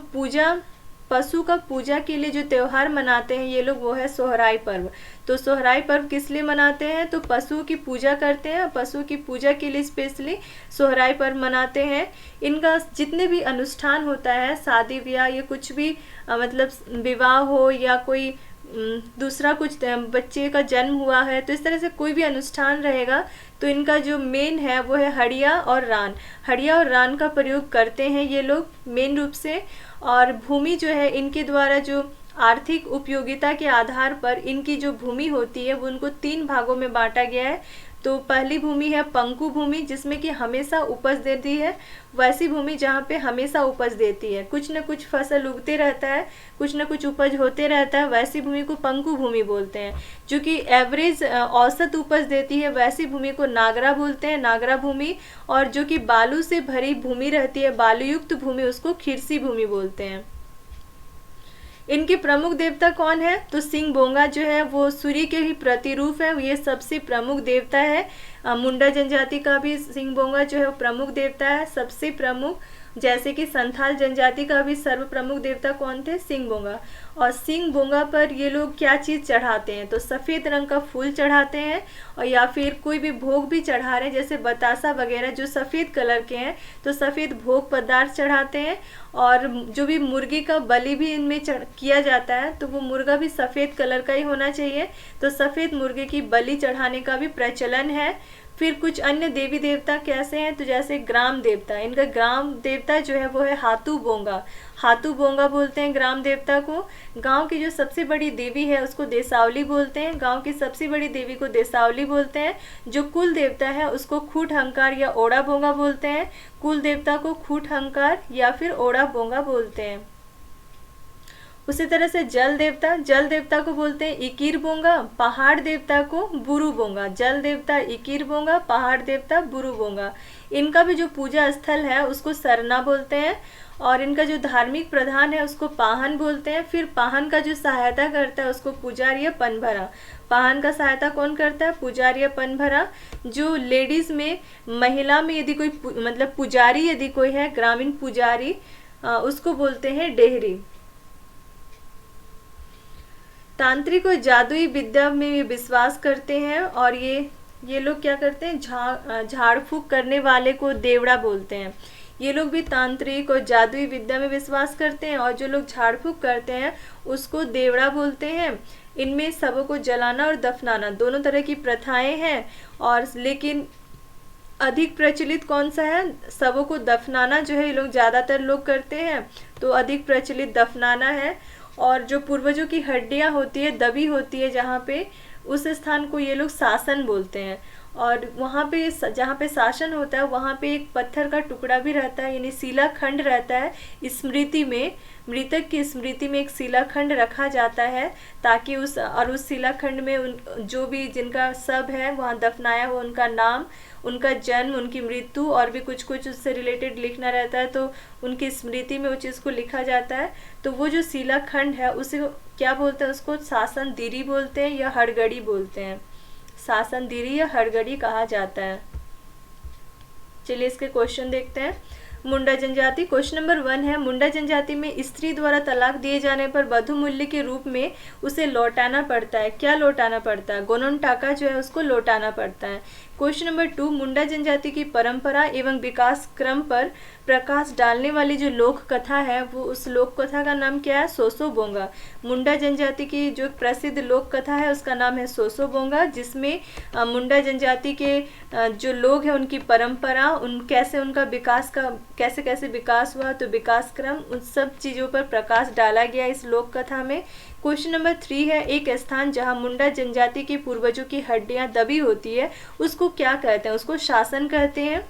पशु का पूजा के लिए जो त्यौहार मनाते हैं ये लोग वो है सोहराई पर्व। तो सोहराई पर्व किस लिए मनाते हैं, तो पशुओं की पूजा करते हैं, पशुओं की पूजा के लिए स्पेशली सोहराई पर्व मनाते हैं। इनका जितने भी अनुष्ठान होता है, शादी ब्याह या कुछ भी मतलब विवाह हो या कोई दूसरा कुछ बच्चे का जन्म हुआ है, तो इस तरह से कोई भी अनुष्ठान रहेगा तो इनका जो मेन है वो है हड़िया और रान का प्रयोग करते हैं ये लोग मेन रूप से। और भूमि जो है इनके द्वारा जो आर्थिक उपयोगिता के आधार पर इनकी जो भूमि होती है वो उनको 3 भागों में बांटा गया है। तो पहली भूमि है पंकु भूमि, जिसमें कि हमेशा उपज देती है, वैसी भूमि जहाँ पे हमेशा उपज देती है, कुछ न कुछ फसल उगते रहता है, कुछ न कुछ उपज होते रहता है, वैसी भूमि को पंकु भूमि बोलते हैं। जो कि एवरेज औसत उपज देती है वैसी भूमि को नागरा बोलते हैं, नागरा भूमि। और जो कि बालू से भरी भूमि रहती है, बालूयुक्त भूमि, उसको खिरसी भूमि बोलते हैं। इनके प्रमुख देवता कौन है, तो सिंह बोंगा जो है वो सूर्य के ही प्रतिरूप है, ये सबसे प्रमुख देवता है। मुंडा जनजाति का भी सिंह बोंगा जो है वो प्रमुख देवता है, सबसे प्रमुख। जैसे कि संथाल जनजाति का भी सर्व प्रमुख देवता कौन थे, सिंह बोंगा। और सिंह बोंगा पर ये लोग क्या चीज़ चढ़ाते हैं, तो सफ़ेद रंग का फूल चढ़ाते हैं, और या फिर कोई भी भोग भी चढ़ा रहे हैं जैसे बतासा वगैरह जो सफ़ेद कलर के हैं, तो सफ़ेद भोग पदार्थ चढ़ाते हैं। और जो भी मुर्गी का बलि भी इनमें किया जाता है तो वो मुर्गा भी सफ़ेद कलर का ही होना चाहिए, तो सफ़ेद मुर्गे की बलि चढ़ाने का भी प्रचलन है। फिर कुछ अन्य देवी देवता कैसे हैं, तो जैसे ग्राम देवता, इनका ग्राम देवता जो है वो है हाथू बोंगा। हाथू बोंगा बोलते हैं ग्राम देवता को। गांव की जो सबसे बड़ी देवी है उसको देसावली बोलते हैं। गांव की सबसे बड़ी देवी को देसावली बोलते हैं। जो कुल देवता है उसको खूट हंकार या ओड़ा बोंगा बोलते हैं। कुल देवता को खूट हंकार या फिर ओड़ा बोंगा बोलते हैं। उसी तरह से जल देवता को बोलते हैं इकीर बोंगा। पहाड़ देवता को बुरु बोंगा। जल देवता इकीर बोंगा, पहाड़ देवता बुरु बोंगा। इनका भी जो पूजा स्थल है उसको सरना बोलते हैं। और इनका जो धार्मिक प्रधान है उसको पाहन बोलते हैं। फिर पाहन का जो सहायता करता है उसको पुजारी या पनभरा। पाहन का सहायता कौन करता है, पुजारी या पनभरा। जो लेडीज में, महिला में यदि कोई मतलब पुजारी यदि कोई है, ग्रामीण पुजारी, उसको बोलते हैं डेहरी। तांत्रिक और जादुई विद्या में विश्वास करते हैं और ये लोग क्या करते हैं, झाड़ फूक करने वाले को देवड़ा बोलते हैं। ये लोग भी तांत्रिक और जादुई विद्या में विश्वास करते हैं और जो लोग झाड़ फूक करते हैं उसको देवड़ा बोलते हैं। इनमें सबों को जलाना और दफनाना दोनों तरह की प्रथाएं हैं, और लेकिन अधिक प्रचलित कौन सा है, सबों को दफनाना जो है ये लोग ज़्यादातर लोग करते हैं, तो अधिक प्रचलित दफनाना है। और जो पूर्वजों की हड्डियां होती है, दबी होती है जहाँ पे, उस स्थान को ये लोग शासन बोलते हैं। और वहाँ पे जहाँ पे शासन होता है वहाँ पे एक पत्थर का टुकड़ा भी रहता है, यानी शिलाखंड रहता है। स्मृति में, मृतक की स्मृति में एक शिलाखंड रखा जाता है, ताकि उस शिलाखंड में जो भी जिनका शव है वहाँ दफनाया हो, उनका नाम, उनका जन्म, उनकी मृत्यु और भी कुछ कुछ उससे रिलेटेड लिखना रहता है, तो उनकी स्मृति में उस चीज़ को लिखा जाता है। तो वो जो शिलाखंड है उसे क्या बोलते हैं, उसको शासन दिरी बोलते हैं या हड़गड़ी बोलते हैं। शासन दिरी या हड़गड़ी कहा जाता है। चलिए इसके क्वेश्चन देखते हैं। मुंडा जनजाति, क्वेश्चन नंबर 1 है, मुंडा जनजाति में स्त्री द्वारा तलाक दिए जाने पर वधु मूल्य के रूप में उसे लौटाना पड़ता है। क्या लौटाना पड़ता है, गोनोन टाका जो है उसको लौटाना पड़ता है। क्वेश्चन नंबर 2, मुंडा जनजाति की परंपरा एवं विकास क्रम पर प्रकाश डालने वाली जो लोक कथा है, वो उस लोक कथा का नाम क्या है, सोसो बोंगा। मुंडा जनजाति की जो प्रसिद्ध लोक कथा है उसका नाम है सोसो बोंगा, जिसमें मुंडा जनजाति के जो लोग हैं उनकी परंपरा, कैसे उनका विकास का कैसे कैसे विकास हुआ, तो विकास क्रम, उन सब चीज़ों पर प्रकाश डाला गया इस लोक कथा में। क्वेश्चन नंबर 3 है, एक स्थान जहां मुंडा जनजाति के पूर्वजों की हड्डियां दबी होती है उसको क्या कहते हैं, उसको शासन कहते हैं।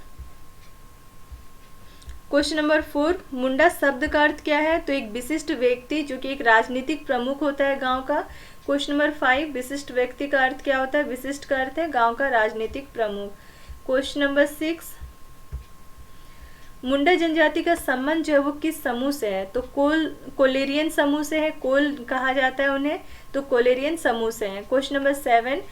क्वेश्चन नंबर 4, मुंडा शब्द का अर्थ क्या है, तो एक विशिष्ट व्यक्ति जो कि एक राजनीतिक प्रमुख होता है गांव का। क्वेश्चन नंबर 5, विशिष्ट व्यक्ति का अर्थ क्या होता है, विशिष्ट का अर्थ है गांव का राजनीतिक प्रमुख। क्वेश्चन नंबर 6, मुंडा जनजाति का संबंध जो है वो किस समूह से है, तो कोलेरियन समूह से है, कोल कहा जाता है उन्हें, तो कोलेरियन समूह से है। क्वेश्चन नंबर 7,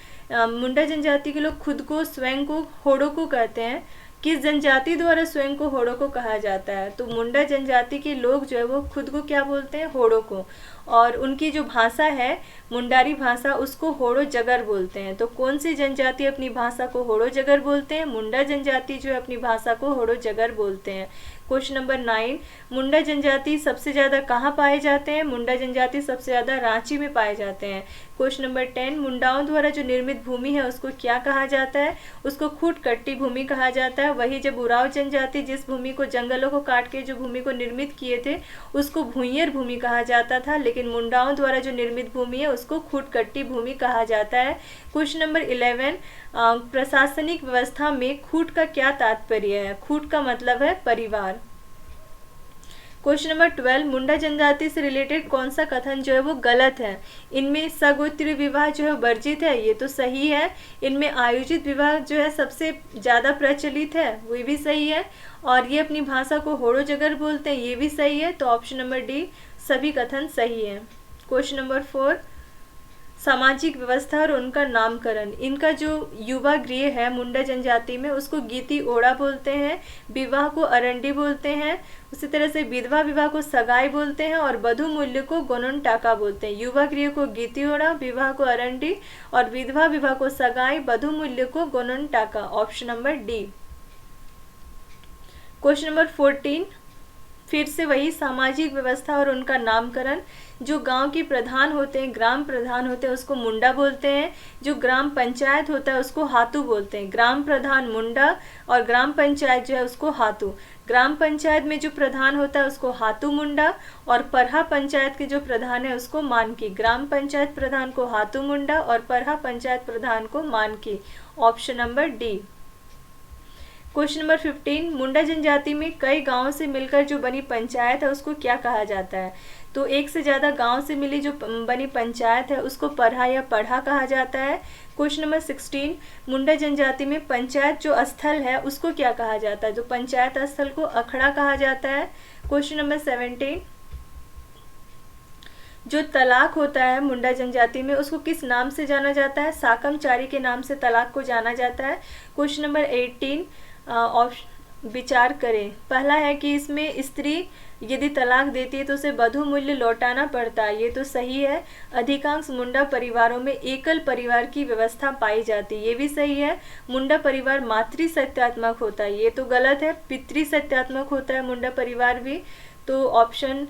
मुंडा जनजाति के लोग खुद को, स्वयं को होड़ोको कहते हैं। किस जनजाति द्वारा स्वयं को होड़ोको कहा जाता है, तो मुंडा जनजाति के लोग जो है वो खुद को क्या बोलते हैं, होड़ोको। और उनकी जो भाषा है मुंडारी भाषा, उसको होड़ो जगर बोलते हैं। तो कौन सी जनजाति अपनी भाषा को होड़ो जगर बोलते हैं, मुंडा जनजाति जो है अपनी भाषा को होड़ो जगर बोलते हैं। क्वेश्चन नंबर 9, मुंडा जनजाति सबसे ज़्यादा कहाँ पाए जाते हैं, मुंडा जनजाति सबसे ज़्यादा रांची में पाए जाते हैं। क्वेश्चन नंबर 10, मुंडाओं द्वारा जो निर्मित भूमि है उसको क्या कहा जाता है, उसको खूटकट्टी भूमि कहा जाता है। वही जब उराव जनजाति जिस भूमि को, जंगलों को काट के जो भूमि को निर्मित किए थे उसको भूंयर भूमि कहा जाता था, लेकिन मुंडाओं द्वारा जो निर्मित भूमि है उसको खूटकट्टी भूमि कहा जाता है। क्वेश्चन नंबर 11, प्रशासनिक व्यवस्था में खूट का क्या तात्पर्य है, खूट का मतलब है परिवार। क्वेश्चन नंबर 12, मुंडा जनजाति से रिलेटेड कौन सा कथन जो है वो गलत है, इनमें सगोत्री विवाह जो है वर्जित है, ये तो सही है। इनमें आयोजित विवाह जो है सबसे ज़्यादा प्रचलित है, वो भी सही है। और ये अपनी भाषा को होड़ो जगर बोलते हैं, ये भी सही है। तो ऑप्शन नंबर डी सभी कथन सही है। क्वेश्चन नंबर 4, सामाजिक व्यवस्था और उनका नामकरण, इनका जो युवा गृह है मुंडा जनजाति में उसको गीती ओड़ा बोलते हैं, विवाह को अरंडी बोलते हैं, उसी तरह से विधवा विवाह को सगाई बोलते हैं और वधु मूल्य को गोनन टाका बोलते हैं। युवा गृह को गीती ओड़ा, विवाह को अरंडी और विधवा विवाह को सगाई, वधु मूल्य को गोनन टाका। Option number D. Question number 14, फिर से वही सामाजिक व्यवस्था और उनका नामकरण। जो गांव के प्रधान होते हैं, ग्राम प्रधान होते हैं, उसको मुंडा बोलते हैं। जो ग्राम पंचायत होता है उसको हातू बोलते हैं। ग्राम प्रधान मुंडा और ग्राम पंचायत जो है उसको हातू। ग्राम पंचायत में जो प्रधान होता है उसको हातू मुंडा और परहा पंचायत के जो प्रधान है उसको मानकी। ग्राम पंचायत प्रधान को हातू मुंडा और परहा पंचायत प्रधान को मानकी। Option number D. Question number 15, मुंडा जनजाति में कई गांवों से मिलकर जो बनी पंचायत है उसको क्या कहा जाता है? तो एक से ज़्यादा गांव से मिली जो बनी पंचायत है उसको परहा या पढ़ा कहा जाता है। क्वेश्चन नंबर 16, मुंडा जनजाति में पंचायत जो स्थल है उसको क्या कहा जाता है? जो पंचायत स्थल को अखड़ा कहा जाता है। क्वेश्चन नंबर 17, जो तलाक होता है मुंडा जनजाति में उसको किस नाम से जाना जाता है? साकमचारी के नाम से तलाक को जाना जाता है। क्वेश्चन नंबर 18, विचार करें। पहला है कि इसमें स्त्री यदि तलाक देती है तो उसे वधू मूल्य लौटाना पड़ता है, ये तो सही है। अधिकांश मुंडा परिवारों में एकल परिवार की व्यवस्था पाई जाती है, ये भी सही है। मुंडा परिवार मातृ सत्यात्मक होता है, ये तो गलत है। पितृ सत्यात्मक होता है मुंडा परिवार भी। तो ऑप्शन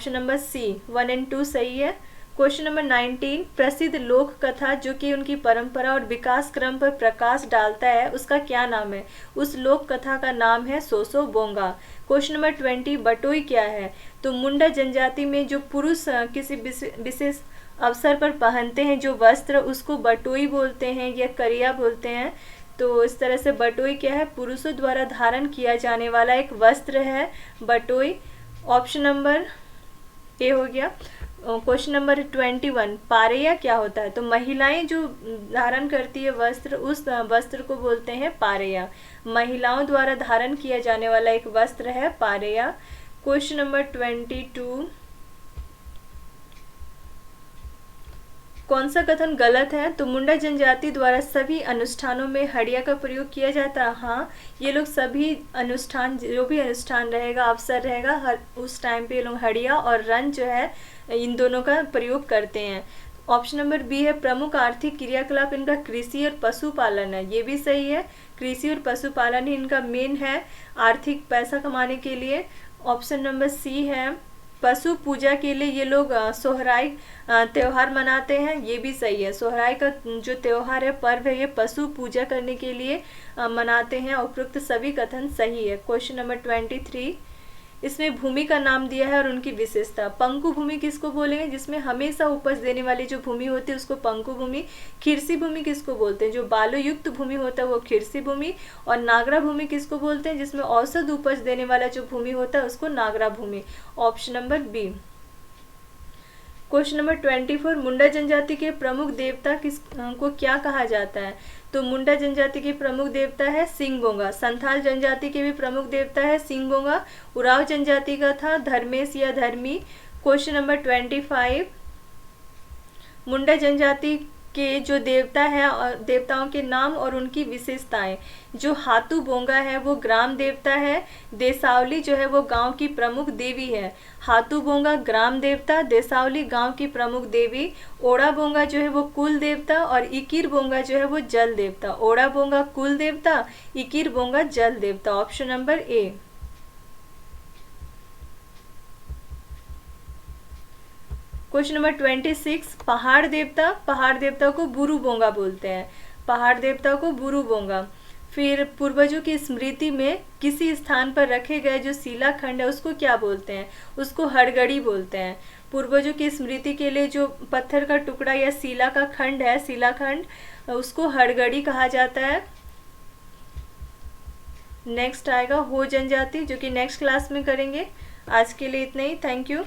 नंबर सी 1 और 2 सही है। क्वेश्चन नंबर 19, प्रसिद्ध लोक कथा जो कि उनकी परंपरा और विकास क्रम पर प्रकाश डालता है उसका क्या नाम है? उस लोक कथा का नाम है सोसो बोंगा। क्वेश्चन नंबर 20, बटोई क्या है? तो मुंडा जनजाति में जो पुरुष किसी विशेष अवसर पर पहनते हैं जो वस्त्र उसको बटोई बोलते हैं या करिया बोलते हैं। तो इस तरह से बटोई क्या है? पुरुषों द्वारा धारण किया जाने वाला एक वस्त्र है बटोई। ऑप्शन नंबर ए हो गया। क्वेश्चन नंबर 21, पारेया क्या होता है? तो महिलाएं जो धारण करती है वस्त्र, उस वस्त्र को बोलते हैं पारेया। महिलाओं द्वारा धारण किया जाने वाला एक वस्त्र है पारेया। क्वेश्चन नंबर 22, कौन सा कथन गलत है? तो मुंडा जनजाति द्वारा सभी अनुष्ठानों में हड़िया का प्रयोग किया जाता है। हाँ, ये लोग सभी अनुष्ठान, जो भी अनुष्ठान रहेगा, अवसर रहेगा, हर उस टाइम पे ये लोग हड़िया और रन जो है इन दोनों का प्रयोग करते हैं। ऑप्शन नंबर बी है, प्रमुख आर्थिक क्रियाकलाप इनका कृषि और पशुपालन है, ये भी सही है। कृषि और पशुपालन ही इनका मेन है आर्थिक पैसा कमाने के लिए। ऑप्शन नंबर सी है, पशु पूजा के लिए ये लोग सोहराई त्यौहार मनाते हैं, ये भी सही है। सोहराई का जो त्यौहार है, पर्व है, ये पशु पूजा करने के लिए मनाते हैं। उपरोक्त सभी कथन सही है। क्वेश्चन नंबर 23, इसमें भूमि का नाम दिया है और उनकी विशेषता। पंकु भूमि किसको बोलेंगे? जिसमें हमेशा उपज देने वाली जो भूमि होती है उसको पंकु भूमि। खिरसी भूमि किसको बोलते हैं? जो बालू युक्त भूमि होता है वो खिरसी भूमि। और नागरा भूमि किसको बोलते हैं? जिसमें औसत उपज देने वाला जो भूमि होता है उसको नागरा भूमि। Option number B. Question number 24, Munda जनजाति के प्रमुख देवता को क्या कहा जाता है? तो मुंडा जनजाति के प्रमुख देवता है सिंगोंगा। संथाल जनजाति के भी प्रमुख देवता है सिंगोंगा। उराव जनजाति का था धर्मेश या धर्मी। क्वेश्चन नंबर 25, मुंडा जनजाति के जो देवता है और देवताओं के नाम और उनकी विशेषताएं। जो हातू बोंगा है वो ग्राम देवता है। देसावली जो है वो गांव की प्रमुख देवी है। हातू बोंगा ग्राम देवता, देसावली गांव की प्रमुख देवी। ओड़ा बोंगा जो है वो कुल देवता और इकिर बोंगा जो है वो जल देवता। ओड़ा बोंगा कुल देवता, इकिर बोंगा जल देवता। Option number A. Question number 26, पहाड़ देवता को बुरु बोंगा बोलते हैं। पहाड़ देवता को बुरु बोंगा। फिर पूर्वजों की स्मृति में किसी स्थान पर रखे गए जो शिलाखंड है उसको क्या बोलते हैं? उसको हड़गड़ी बोलते हैं। पूर्वजों की स्मृति के लिए जो पत्थर का टुकड़ा या शिला का खंड है, शिलाखंड, उसको हड़गड़ी कहा जाता है। नेक्स्ट आएगा हो जनजाति, जो कि नेक्स्ट क्लास में करेंगे। आज के लिए इतना ही। Thank you.